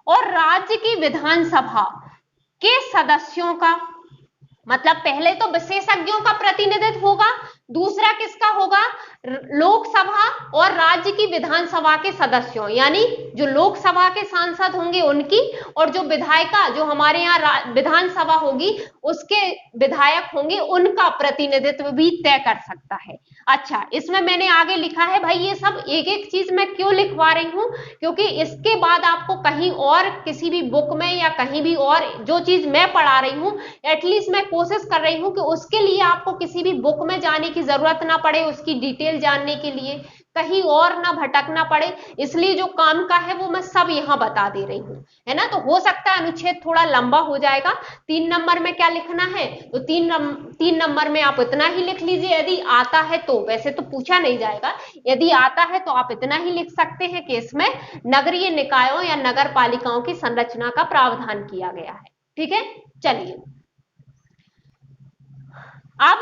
और राज्य की विधानसभा के सदस्यों का, मतलब पहले तो विशेषज्ञों का प्रतिनिधित्व होगा, दूसरा किसका होगा, लोकसभा और राज्य की विधानसभा के सदस्यों, यानी जो लोकसभा के सांसद होंगे उनकी, और जो विधायिका, जो हमारे यहाँ विधानसभा होगी उसके विधायक होंगे, उनका प्रतिनिधित्व भी तय कर सकता है। अच्छा, इसमें मैंने आगे लिखा है, भाई ये सब एक एक चीज मैं क्यों लिखवा रही हूं, क्योंकि इसके बाद आपको कहीं और किसी भी बुक में या कहीं भी और जो चीज मैं पढ़ा रही हूं, एटलीस्ट मैं कोशिश कर रही हूं कि उसके लिए आपको किसी भी बुक में जाने की जरूरत ना पड़े, उसकी डिटेल जानने के लिए कहीं और ना भटकना पड़े, इसलिए जो काम का है वो मैं सब यहां बता दे रही हूं, है ना। तो हो सकता है अनुच्छेद थोड़ा लंबा हो जाएगा। 3 नंबर में क्या लिखना है, तो 3 नंबर में आप इतना ही लिख लीजिए, यदि आता है तो, वैसे तो पूछा नहीं जाएगा, यदि आता है तो आप इतना ही लिख सकते हैं कि इसमें नगरीय निकायों या नगर पालिकाओं की संरचना का प्रावधान किया गया है, ठीक है। चलिए, अब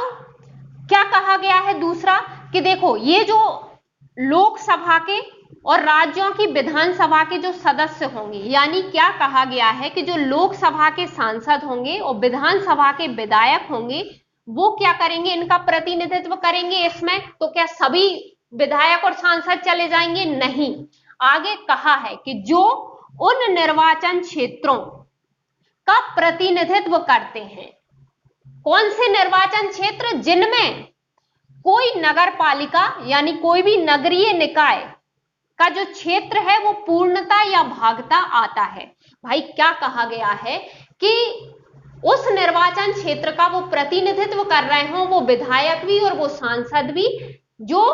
क्या कहा गया है दूसरा, कि देखो ये जो लोकसभा के और राज्यों की विधानसभा के जो सदस्य होंगे, यानी क्या कहा गया है कि जो लोकसभा के सांसद होंगे और विधानसभा के विधायक होंगे, वो क्या करेंगे, इनका प्रतिनिधित्व करेंगे इसमें। तो क्या सभी विधायक और सांसद चले जाएंगे, नहीं। आगे कहा है कि जो उन निर्वाचन क्षेत्रों का प्रतिनिधित्व करते हैं, कौन से निर्वाचन क्षेत्र, जिनमें कोई नगर पालिका यानी कोई भी नगरीय निकाय का जो क्षेत्र है वो पूर्णता या भागता आता है। भाई क्या कहा गया है कि उस निर्वाचन क्षेत्र का वो प्रतिनिधित्व कर रहे हो, वो विधायक भी और वो सांसद भी, जो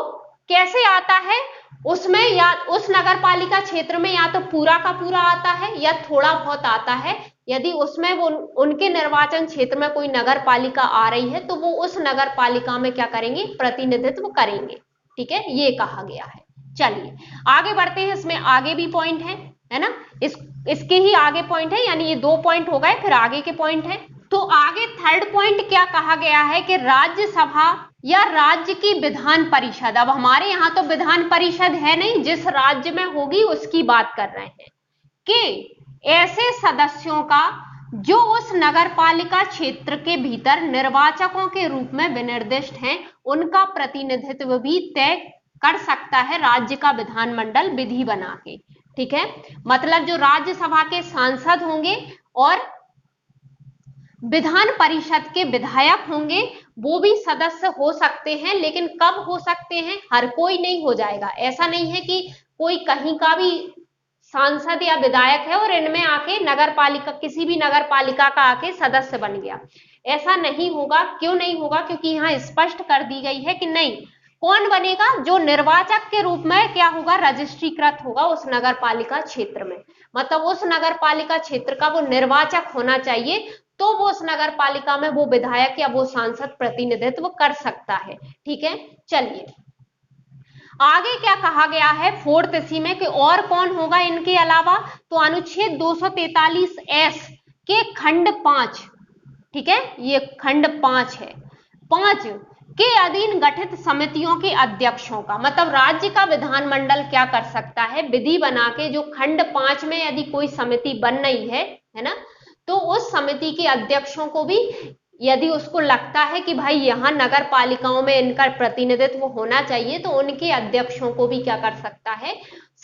कैसे आता है उसमें, या उस नगर पालिका क्षेत्र में या तो पूरा का पूरा आता है या थोड़ा बहुत आता है। यदि उसमें वो उनके निर्वाचन क्षेत्र में कोई नगर पालिका आ रही है तो वो उस नगर पालिका में क्या करेंगे, प्रतिनिधित्व करेंगे, ठीक है, ये कहा गया है। चलिए आगे बढ़ते हैं, इसमें आगे भी पॉइंट है ना, इसके ही आगे पॉइंट है, यानी ये 2 पॉइंट हो गए, फिर आगे के पॉइंट है। तो आगे थर्ड पॉइंट क्या कहा गया है कि राज्यसभा या राज्य की विधान परिषद, अब हमारे यहाँ तो विधान परिषद है नहीं, जिस राज्य में होगी उसकी बात कर रहे हैं, कि ऐसे सदस्यों का जो उस नगर पालिका क्षेत्र के भीतर निर्वाचकों के रूप में विनिर्दिष्ट हैं, उनका प्रतिनिधित्व भी तय कर सकता है राज्य का विधानमंडल विधि बना के। ठीक है, मतलब जो राज्यसभा के सांसद होंगे और विधान परिषद के विधायक होंगे वो भी सदस्य हो सकते हैं, लेकिन कब हो सकते हैं, हर कोई नहीं हो जाएगा। ऐसा नहीं है कि कोई कहीं का भी सांसद या विधायक है और इनमें आके नगर पालिका, किसी भी नगर पालिका का आके सदस्य बन गया, ऐसा नहीं होगा। क्यों नहीं होगा? क्योंकि यहाँ स्पष्ट कर दी गई है कि नहीं, कौन बनेगा, जो निर्वाचक के रूप में क्या होगा, रजिस्ट्रीकृत होगा उस नगर पालिका क्षेत्र में, मतलब उस नगर पालिका क्षेत्र का वो निर्वाचक होना चाहिए, तो वो उस नगर पालिका में वो विधायक या वो सांसद प्रतिनिधित्व कर सकता है। ठीक है, चलिए आगे क्या कहा गया है 4th इसी में, कि और कौन होगा इनके अलावा, तो अनुच्छेद 243 के खंड 5, ठीक है, ये खंड 5 है, 5 के अधीन गठित समितियों के अध्यक्षों का, मतलब राज्य का विधानमंडल क्या कर सकता है, विधि बना के, जो खंड 5 में यदि कोई समिति बन रही है ना, तो उस समिति के अध्यक्षों को भी, यदि उसको लगता है कि भाई यहाँ नगर पालिकाओं में इनका प्रतिनिधित्व होना चाहिए, तो उनके अध्यक्षों को भी क्या कर सकता है,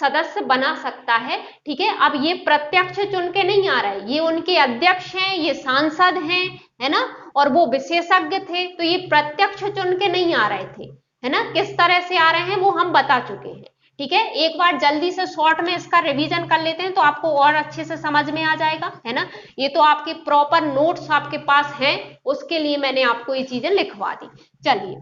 सदस्य बना सकता है। ठीक है, अब ये प्रत्यक्ष चुन के नहीं आ रहा है, ये उनके अध्यक्ष हैं, ये सांसद हैं, है ना, और वो विशेषज्ञ थे, तो ये प्रत्यक्ष चुन के नहीं आ रहे थे, है ना, किस तरह से आ रहे हैं वो हम बता चुके हैं। ठीक है, एक बार जल्दी से शॉर्ट में इसका रिवीजन कर लेते हैं तो आपको और अच्छे से समझ में आ जाएगा, है ना। ये तो आपके प्रॉपर नोट्स आपके पास हैं, उसके लिए मैंने आपको ये चीजें लिखवा दी। चलिए,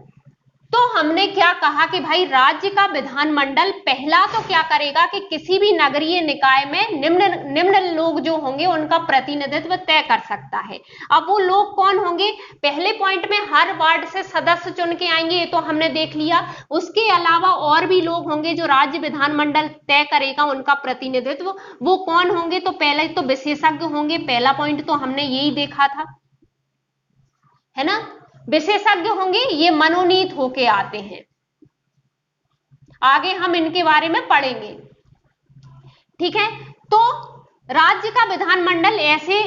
तो हमने क्या कहा कि भाई राज्य का विधानमंडल पहला तो क्या करेगा कि किसी भी नगरीय निकाय में निम्न लोग जो होंगे उनका प्रतिनिधित्व तय कर सकता है। अब वो लोग कौन होंगे, पहले पॉइंट में हर वार्ड से सदस्य चुन के आएंगे, ये तो हमने देख लिया। उसके अलावा और भी लोग होंगे जो राज्य विधानमंडल तय करेगा उनका प्रतिनिधित्व, वो कौन होंगे, तो पहले तो विशेषज्ञ होंगे, पहला पॉइंट तो हमने यही देखा था, है ना, विशेषज्ञ होंगे, ये मनोनीत होके आते हैं, आगे हम इनके बारे में पढ़ेंगे। ठीक है, तो राज्य का विधानमंडल ऐसे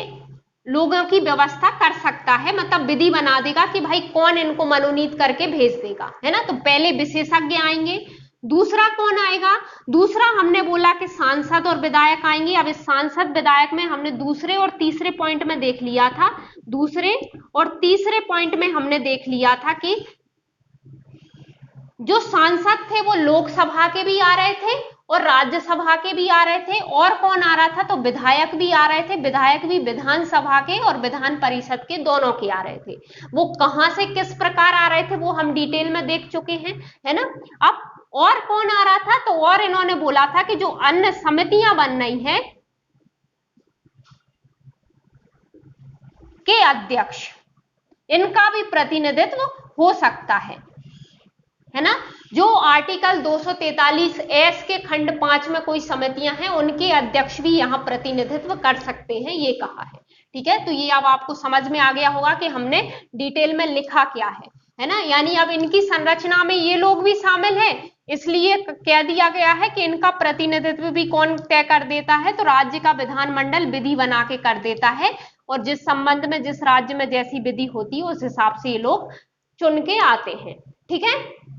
लोगों की व्यवस्था कर सकता है, मतलब विधि बना देगा कि भाई कौन इनको मनोनीत करके भेज देगा, है ना। तो पहले विशेषज्ञ आएंगे, दूसरा कौन आएगा, दूसरा हमने बोला कि सांसद और विधायक आएंगे। अब इस सांसद विधायक में हमने दूसरे और तीसरे पॉइंट में देख लिया था, दूसरे और तीसरे पॉइंट में हमने देख लिया था कि जो सांसद थे वो लोकसभा के भी आ रहे थे और राज्यसभा के भी आ रहे थे, और कौन आ रहा था, तो विधायक भी आ रहे थे, विधायक भी विधानसभा के और विधान परिषद के दोनों के आ रहे थे। वो कहां से किस प्रकार आ रहे थे वो हम डिटेल में देख चुके हैं, है ना। अब और कौन आ रहा था, तो और इन्होंने बोला था कि जो अन्य समितियां बन रही हैं के अध्यक्ष, इनका भी प्रतिनिधित्व हो सकता है ना। जो आर्टिकल 243 के खंड 5 में कोई समितियां हैं उनके अध्यक्ष भी यहां प्रतिनिधित्व कर सकते हैं, ये कहा है। ठीक है, तो ये अब आपको समझ में आ गया होगा कि हमने डिटेल में लिखा क्या है ना। यानी अब इनकी संरचना में ये लोग भी शामिल हैं, इसलिए कह दिया गया है कि इनका प्रतिनिधित्व भी कौन तय कर देता है, तो राज्य का विधानमंडल विधि बना के कर देता है, और जिस संबंध में जिस राज्य में जैसी विधि होती है उस हिसाब से ये लोग चुन के आते हैं। ठीक है,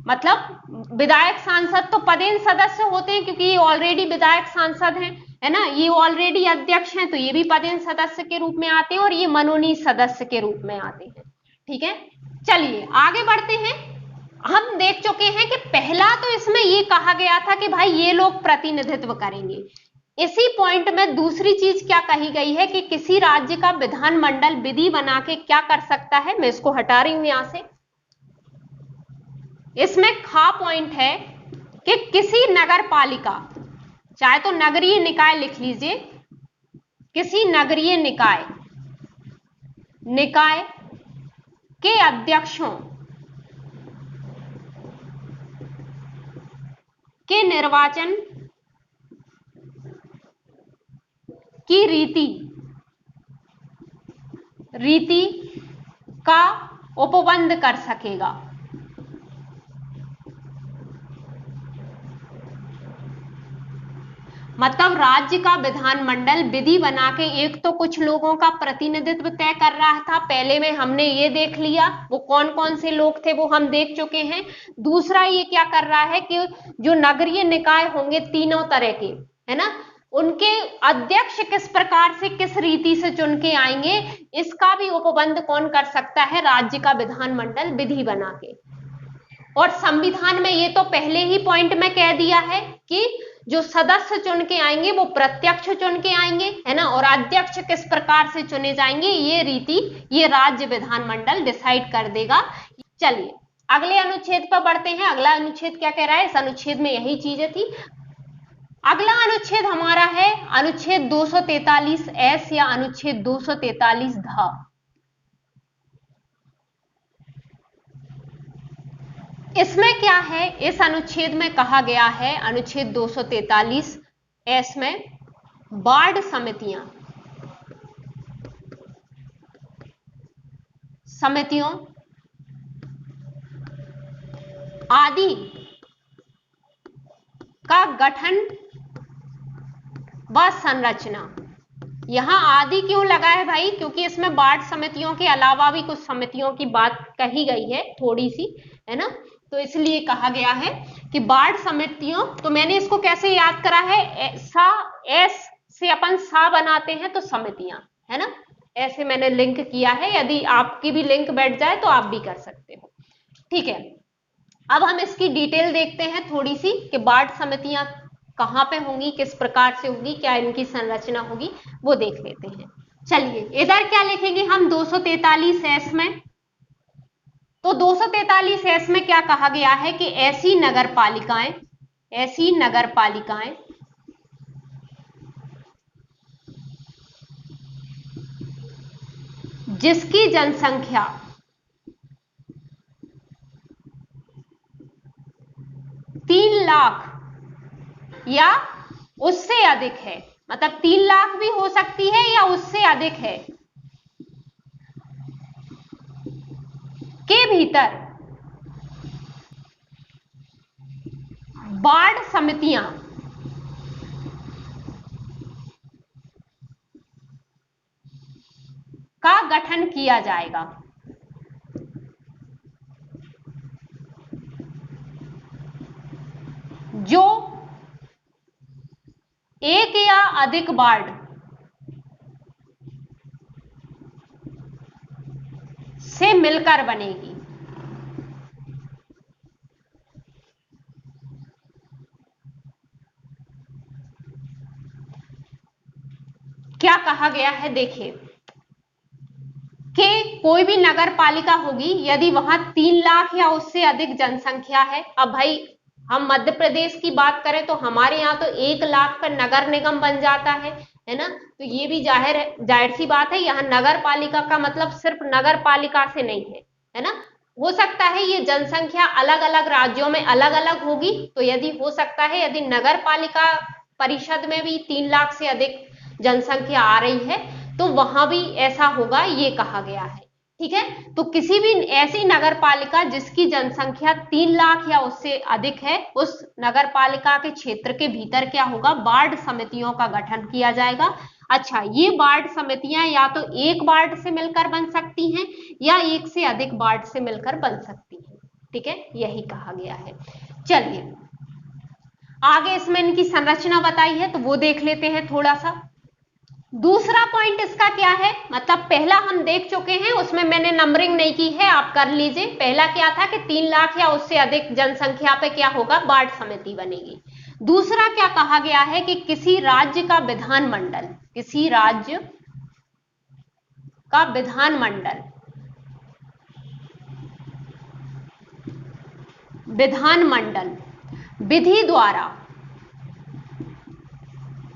मतलब विधायक सांसद तो पदेन सदस्य होते हैं क्योंकि ये ऑलरेडी विधायक सांसद हैं, है ना, ये ऑलरेडी अध्यक्ष हैं, तो ये भी पदेन सदस्य के रूप में आते हैं और ये मनोनीत सदस्य के रूप में आते हैं। ठीक है, चलिए आगे बढ़ते हैं। हम देख चुके हैं कि पहला तो इसमें ये कहा गया था कि भाई ये लोग प्रतिनिधित्व करेंगे। इसी पॉइंट में दूसरी चीज क्या कही गई है कि किसी राज्य का विधानमंडल विधि बना के क्या कर सकता है, मैं इसको हटा रही हूं यहां से। इसमें खा पॉइंट है कि किसी नगर पालिका, चाहे तो नगरीय निकाय लिख लीजिए, किसी नगरीय निकाय के अध्यक्षों के निर्वाचन की रीति का उपबंध कर सकेगा। मतलब राज्य का विधानमंडल विधि बना के एक तो कुछ लोगों का प्रतिनिधित्व तय कर रहा था, पहले में हमने ये देख लिया, वो कौन कौन से लोग थे वो हम देख चुके हैं। दूसरा ये क्या कर रहा है कि जो नगरीय निकाय होंगे तीनों तरह के, है ना, उनके अध्यक्ष किस प्रकार से किस रीति से चुन के आएंगे, इसका भी उपबंध कौन कर सकता है, राज्य का विधानमंडल विधि बना के। और संविधान में ये तो पहले ही पॉइंट में कह दिया है कि जो सदस्य चुन के आएंगे वो प्रत्यक्ष चुन के आएंगे, है ना, और अध्यक्ष किस प्रकार से चुने जाएंगे ये रीति ये राज्य विधानमंडल डिसाइड कर देगा। चलिए अगले अनुच्छेद पर बढ़ते हैं। अगला अनुच्छेद क्या कह रहा है, इस अनुच्छेद में यही चीजें थी। अगला अनुच्छेद हमारा है अनुच्छेद 243 या अनुच्छेद 243 ध। इसमें क्या है, इस अनुच्छेद में कहा गया है, अनुच्छेद 243 में वार्ड समितियों आदि का गठन व संरचना। यहां आदि क्यों लगा है भाई, क्योंकि इसमें वार्ड समितियों के अलावा भी कुछ समितियों की बात कही गई है थोड़ी सी, है ना, तो इसलिए कहा गया है कि वार्ड समितियों, तो मैंने इसको कैसे याद करा है, एस से अपन सा बनाते हैं तो समितियां, है ना, ऐसे मैंने लिंक किया है। यदि आपकी भी लिंक बैठ जाए तो आप भी कर सकते हो, ठीक है। अब हम इसकी डिटेल देखते हैं थोड़ी सी कि वार्ड समितियां कहां पे होंगी, किस प्रकार से होगी, क्या इनकी संरचना होगी, वो देख लेते हैं। चलिए इधर क्या लिखेंगे हम 243 में, तो 243 में क्या कहा गया है कि ऐसी नगर पालिकाएं जिसकी जनसंख्या 3 लाख या उससे अधिक है, मतलब 3 लाख भी हो सकती है या उससे अधिक है, के भीतर वार्ड समितियां का गठन किया जाएगा। जो एक या अधिक वार्ड से मिलकर बनेगी। क्या कहा गया है, देखिए कि कोई भी नगर पालिका होगी यदि वहां 3 लाख या उससे अधिक जनसंख्या है। अब भाई हम मध्य प्रदेश की बात करें तो हमारे यहाँ तो 1 लाख पर नगर निगम बन जाता है ना, तो ये भी जाहिर सी बात है, यहाँ नगर पालिका का मतलब सिर्फ नगर पालिका से नहीं है ना, हो सकता है ये जनसंख्या अलग अलग राज्यों में अलग अलग होगी, तो यदि हो सकता है यदि नगर पालिका परिषद में भी 3 लाख से अधिक जनसंख्या आ रही है तो वहां भी ऐसा होगा, ये कहा गया है, ठीक है। तो किसी भी ऐसी नगर पालिका जिसकी जनसंख्या 3 लाख या उससे अधिक है, उस नगर पालिका के क्षेत्र के भीतर क्या होगा, वार्ड समितियों का गठन किया जाएगा। अच्छा, ये वार्ड समितियां या तो एक वार्ड से मिलकर बन सकती हैं या एक से अधिक वार्ड से मिलकर बन सकती हैं, ठीक है, यही कहा गया है। चलिए आगे इसमें इनकी संरचना बताई है तो वो देख लेते हैं थोड़ा सा। दूसरा पॉइंट इसका क्या है, मतलब पहला हम देख चुके हैं, उसमें मैंने नंबरिंग नहीं की है, आप कर लीजिए। पहला क्या था कि 3 लाख या उससे अधिक जनसंख्या पे क्या होगा, वार्ड समिति बनेगी। दूसरा क्या कहा गया है कि किसी राज्य का विधानमंडल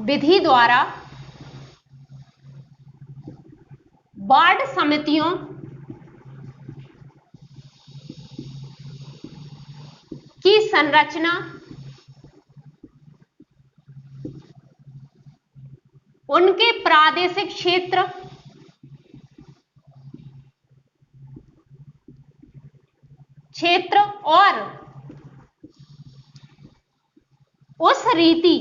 विधि द्वारा वार्ड समितियों की संरचना उनके प्रादेशिक क्षेत्र और उस रीति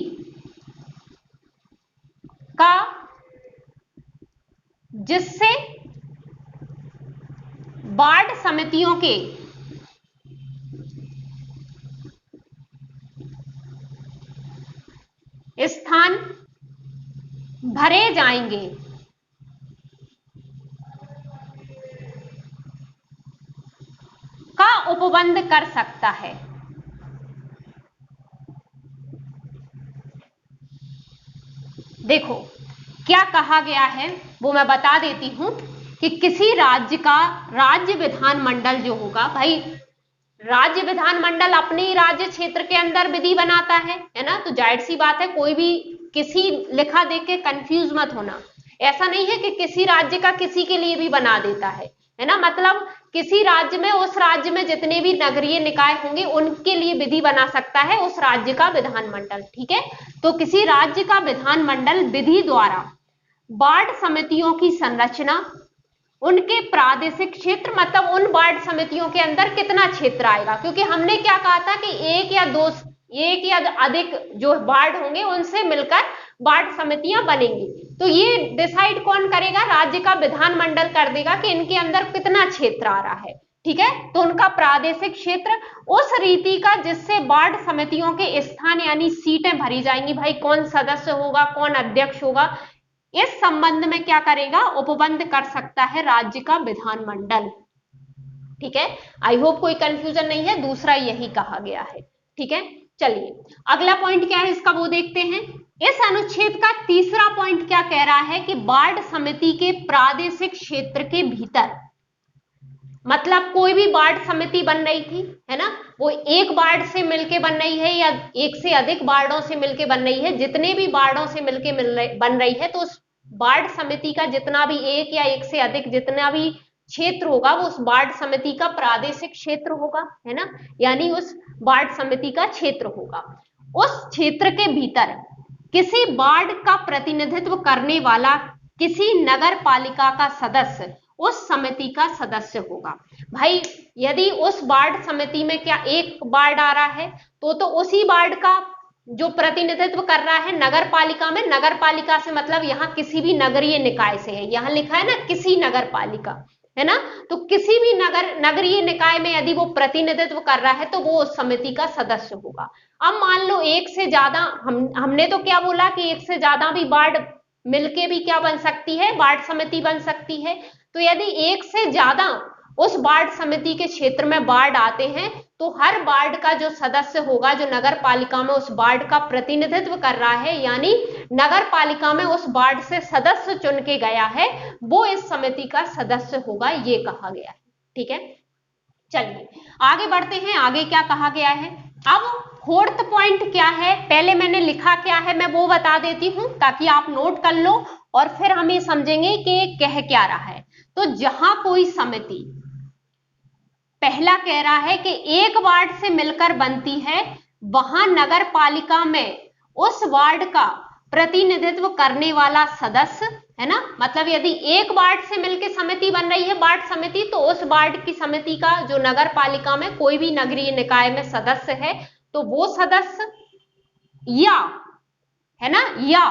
जिससे वार्ड समितियों के स्थान भरे जाएंगे। का उपबंध कर सकता है। देखो क्या कहा गया है वो मैं बता देती हूं कि किसी राज्य का राज्य विधानमंडल जो होगा, भाई राज्य विधानमंडल अपने ही राज्य क्षेत्र के अंदर विधि बनाता है ना, तो जाहिर सी बात है कोई भी किसी लिखा देख के कंफ्यूज मत होना। ऐसा नहीं है कि किसी राज्य का किसी के लिए भी बना देता है ना, मतलब किसी राज्य में उस राज्य में जितने भी नगरीय निकाय होंगे उनके लिए विधि बना सकता है उस राज्य का विधानमंडल। ठीक है, तो किसी राज्य का विधानमंडल विधि द्वारा वार्ड समितियों की संरचना, उनके प्रादेशिक क्षेत्र, मतलब उन वार्ड समितियों के अंदर कितना क्षेत्र आएगा, क्योंकि हमने क्या कहा था कि एक या अधिक जो वार्ड होंगे उनसे मिलकर वार्ड समितियां बनेंगी। तो ये डिसाइड कौन करेगा, राज्य का विधानमंडल कर देगा कि इनके अंदर कितना क्षेत्र आ रहा है। ठीक है, तो उनका प्रादेशिक क्षेत्र उस रीति का जिससे वार्ड समितियों के स्थान यानी सीटें भरी जाएंगी। भाई कौन सदस्य होगा, कौन अध्यक्ष होगा, इस संबंध में क्या करेगा, उपबंध कर सकता है राज्य का विधानमंडल। ठीक है, आई होप कोई कंफ्यूजन नहीं है, दूसरा यही कहा गया है। ठीक है, चलिए अगला पॉइंट क्या है इसका वो देखते हैं। इस अनुच्छेद का तीसरा पॉइंट क्या कह रहा है कि वार्ड समिति के प्रादेशिक क्षेत्र के भीतर, मतलब कोई भी वार्ड समिति बन रही थी है ना, वो एक वार्ड से मिलके बन रही है या एक से अधिक वार्डों से मिलके बन रही है, जितने भी वार्डों से मिलके बन रही है, तो उस वार्ड समिति का जितना भी एक या एक से अधिक जितना भी क्षेत्र होगा वो उस वार्ड समिति का प्रादेशिक क्षेत्र होगा, है ना, यानी उस वार्ड समिति का क्षेत्र होगा। उस क्षेत्र के भीतर किसी वार्ड का प्रतिनिधित्व करने वाला किसी नगर पालिका का सदस्य उस समिति का सदस्य होगा। भाई यदि उस वार्ड समिति में क्या एक वार्ड आ रहा है तो उसी वार्ड का जो प्रतिनिधित्व कर रहा है नगर पालिका में, नगर पालिका से मतलब यहाँ किसी भी नगरीय निकाय से है, यहाँ लिखा है ना किसी नगर पालिका, है ना, तो किसी भी नगरीय निकाय में यदि वो प्रतिनिधित्व कर रहा है तो वो उस समिति का सदस्य होगा। अब मान लो एक से ज्यादा, हमने तो क्या बोला कि एक से ज्यादा भी वार्ड मिलके भी क्या बन सकती है, वार्ड समिति बन सकती है। तो यदि एक से ज्यादा उस वार्ड समिति के क्षेत्र में वार्ड आते हैं तो हर वार्ड का जो सदस्य होगा जो नगर पालिका में उस वार्ड का प्रतिनिधित्व कर रहा है, यानी नगर पालिका में उस वार्ड से सदस्य चुन के गया है, वो इस समिति का सदस्य होगा, ये कहा गया है। ठीक है, चलिए आगे बढ़ते हैं, आगे क्या कहा गया है। अब फोर्थ पॉइंट क्या है, पहले मैंने लिखा क्या है मैं वो बता देती हूं ताकि आप नोट कर लो और फिर हम ये समझेंगे कि कह क्या रहा है। तो जहां कोई समिति, पहला कह रहा है कि एक वार्ड से मिलकर बनती है, वहां नगर पालिका में उस वार्ड का प्रतिनिधित्व करने वाला सदस्य, है ना, मतलब यदि एक वार्ड से मिलकर समिति बन रही है वार्ड समिति, तो उस वार्ड की समिति का जो नगर पालिका में कोई भी नगरीय निकाय में सदस्य है तो वो सदस्य, या है ना, या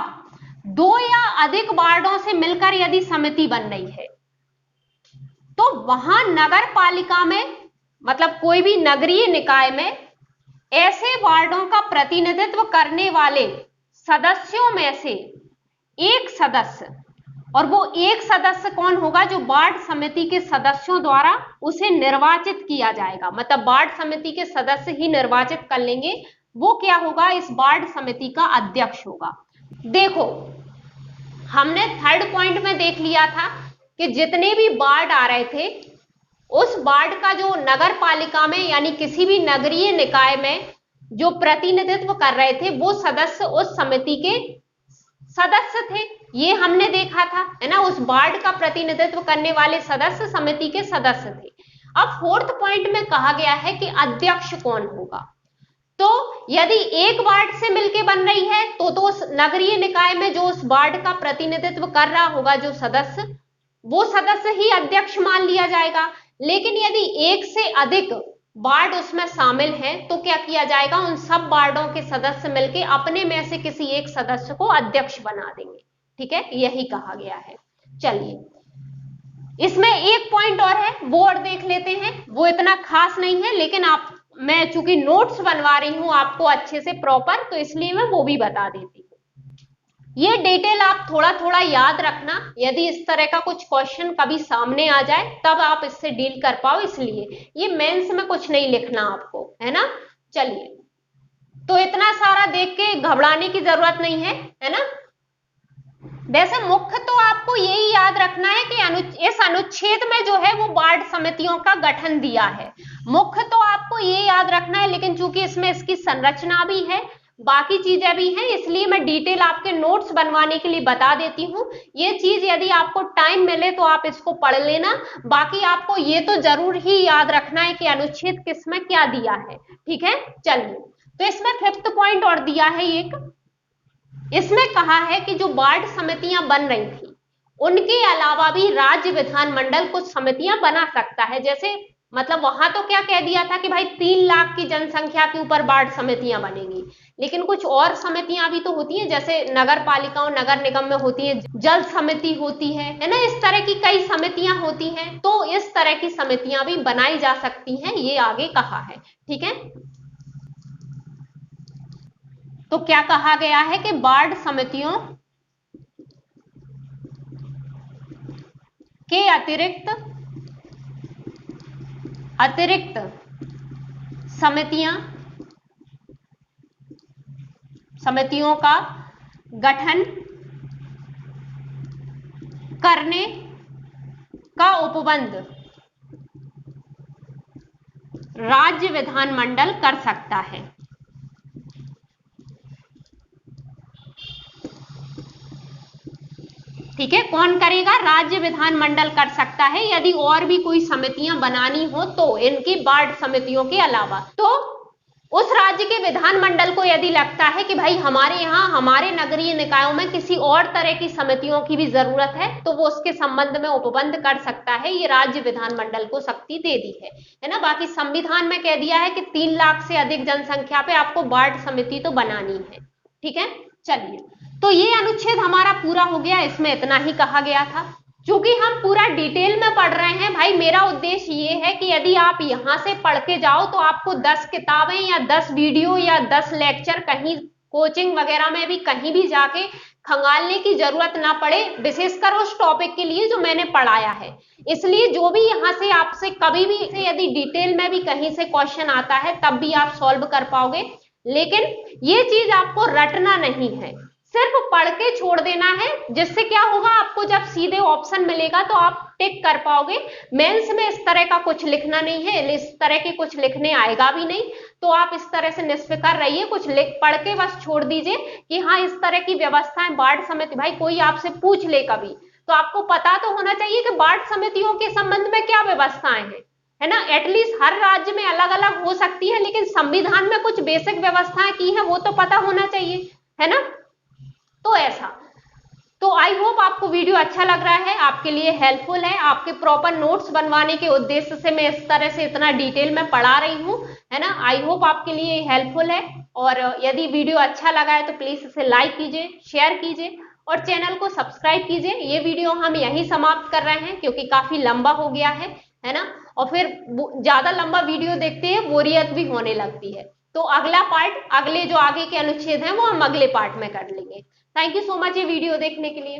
दो या अधिक वार्डों से मिलकर यदि समिति बन रही है तो वहां नगर पालिका में, मतलब कोई भी नगरीय निकाय में ऐसे वार्डों का प्रतिनिधित्व करने वाले सदस्यों में से एक सदस्य, और वो एक सदस्य कौन होगा, जो वार्ड समिति के सदस्यों द्वारा उसे निर्वाचित किया जाएगा, मतलब वार्ड समिति के सदस्य ही निर्वाचित कर लेंगे, वो क्या होगा, इस वार्ड समिति का अध्यक्ष होगा। देखो हमने थर्ड पॉइंट में देख लिया था कि जितने भी वार्ड आ रहे थे उस वार्ड का जो नगर पालिका में यानी किसी भी नगरीय निकाय में जो प्रतिनिधित्व कर रहे थे वो सदस्य उस समिति के सदस्य थे, ये हमने देखा था, है ना, उस वार्ड का प्रतिनिधित्व करने वाले सदस्य समिति के सदस्य थे। अब फोर्थ पॉइंट में कहा गया है कि अध्यक्ष कौन होगा, तो यदि एक वार्ड से मिलके बन रही है तो उस नगरीय निकाय में जो उस वार्ड का प्रतिनिधित्व कर रहा होगा जो सदस्य, वो सदस्य ही अध्यक्ष मान लिया जाएगा। लेकिन यदि एक से अधिक वार्ड उसमें शामिल हैं तो क्या किया जाएगा, उन सब वार्डों के सदस्य मिलके अपने में से किसी एक सदस्य को अध्यक्ष बना देंगे। ठीक है, यही कहा गया है। चलिए इसमें एक पॉइंट और है, वो और देख लेते हैं, वो इतना खास नहीं है, लेकिन मैं चूंकि नोट्स बनवा रही हूं आपको अच्छे से प्रॉपर, तो इसलिए मैं वो भी बता देती हूँ। ये डिटेल आप थोड़ा थोड़ा याद रखना, यदि इस तरह का कुछ क्वेश्चन कभी सामने आ जाए तब आप इससे डील कर पाओ, इसलिए ये मेंस में कुछ नहीं लिखना आपको, है ना। चलिए, तो इतना सारा देख के घबराने की जरूरत नहीं है ना। वैसे मुख्य तो आपको यही याद रखना है कि इस अनुच्छेद में जो है वो वार्ड समितियों का गठन दिया है, मुख्य तो आपको ये याद रखना है, लेकिन चूंकि इसमें इसकी संरचना भी है, बाकी चीजें भी हैं, इसलिए मैं डिटेल आपके नोट्स बनवाने के लिए बता देती हूँ। ये चीज यदि आपको टाइम मिले तो आप इसको पढ़ लेना, बाकी आपको ये तो जरूर ही याद रखना है कि अनुच्छेद किसमें क्या दिया है, ठीक है। चलिए, तो इसमें 5th पॉइंट और दिया है एक, इसमें कहा है कि जो वार्ड समितियां बन रही थी उनके अलावा भी राज्य विधानमंडल कुछ समितियां बना सकता है। जैसे मतलब वहां तो क्या कह दिया था कि भाई 3 लाख की जनसंख्या के ऊपर वार्ड समितियां बनेंगी, लेकिन कुछ और समितियां भी तो होती हैं, जैसे नगर पालिकाओं नगर निगम में होती है, जल समिति होती है ना, इस तरह की कई समितियां होती हैं, तो इस तरह की समितियां भी बनाई जा सकती हैं, ये आगे कहा है, ठीक है। तो क्या कहा गया है कि वार्ड समितियों के अतिरिक्त समितियों का गठन करने का उपबंध राज्य विधानमंडल कर सकता है। ठीक है, कौन करेगा? राज्य विधानमंडल कर सकता है, यदि और भी कोई समितियां बनानी हो तो, इनकी वार्ड समितियों के अलावा। तो उस राज्य के विधानमंडल को यदि लगता है कि भाई हमारे यहाँ हमारे नगरीय निकायों में किसी और तरह की समितियों की भी जरूरत है, तो वो उसके संबंध में उपबंध कर सकता है, ये राज्य विधानमंडल को शक्ति दे दी है ना। बाकी संविधान में कह दिया है कि 3 लाख से अधिक जनसंख्या पे आपको वार्ड समिति तो बनानी है, ठीक है। चलिए, तो ये अनुच्छेद हमारा पूरा हो गया, इसमें इतना ही कहा गया था। क्योंकि हम पूरा डिटेल में पढ़ रहे हैं भाई, मेरा उद्देश्य ये है कि यदि आप यहां से पढ़ के जाओ तो आपको 10 किताबें या 10 वीडियो या 10 लेक्चर कहीं कोचिंग वगैरह में भी कहीं भी जाके खंगालने की जरूरत ना पड़े, विशेषकर उस टॉपिक के लिए जो मैंने पढ़ाया है। इसलिए जो भी यहाँ से आपसे कभी भी यदि डिटेल में भी कहीं से क्वेश्चन आता है तब भी आप सॉल्व कर पाओगे, लेकिन ये चीज आपको रटना नहीं है, सिर्फ पढ़ के छोड़ देना है, जिससे क्या होगा, आपको जब सीधे ऑप्शन मिलेगा तो आप टिक कर पाओगे। मेंस में इस तरह का कुछ लिखना नहीं है, इस तरह के कुछ लिखने आएगा भी नहीं, तो आप इस तरह से निष्फिक्र रहिए, कुछ पढ़ के बस छोड़ दीजिए कि हाँ इस तरह की व्यवस्थाएं वार्ड समिति, भाई कोई आपसे पूछ ले कभी तो आपको पता तो होना चाहिए कि वार्ड समितियों के संबंध में क्या व्यवस्थाएं हैं, है ना। एटलीस्ट हर राज्य में अलग अलग हो सकती है, लेकिन संविधान में कुछ बेसिक व्यवस्थाएं की है वो तो पता होना चाहिए, है ना। तो ऐसा, तो आई होप आपको वीडियो अच्छा लग रहा है, आपके लिए हेल्पफुल है, आपके प्रॉपर नोट्स बनवाने के उद्देश्य से मैं इस तरह से इतना डिटेल में पढ़ा रही हूँ, है ना। आई होप आपके लिए हेल्पफुल है, और यदि वीडियो अच्छा लगा है तो प्लीज इसे लाइक कीजिए, शेयर कीजिए और चैनल को सब्सक्राइब कीजिए। ये वीडियो हम यहीं समाप्त कर रहे हैं क्योंकि काफी लंबा हो गया है ना, और फिर ज्यादा लंबा वीडियो देखते हैं बोरियत भी होने लगती है। तो अगला पार्ट, अगले जो आगे के अनुच्छेद हैं वो हम अगले पार्ट में कर लेंगे। थैंक यू सो मच ये वीडियो देखने के लिए।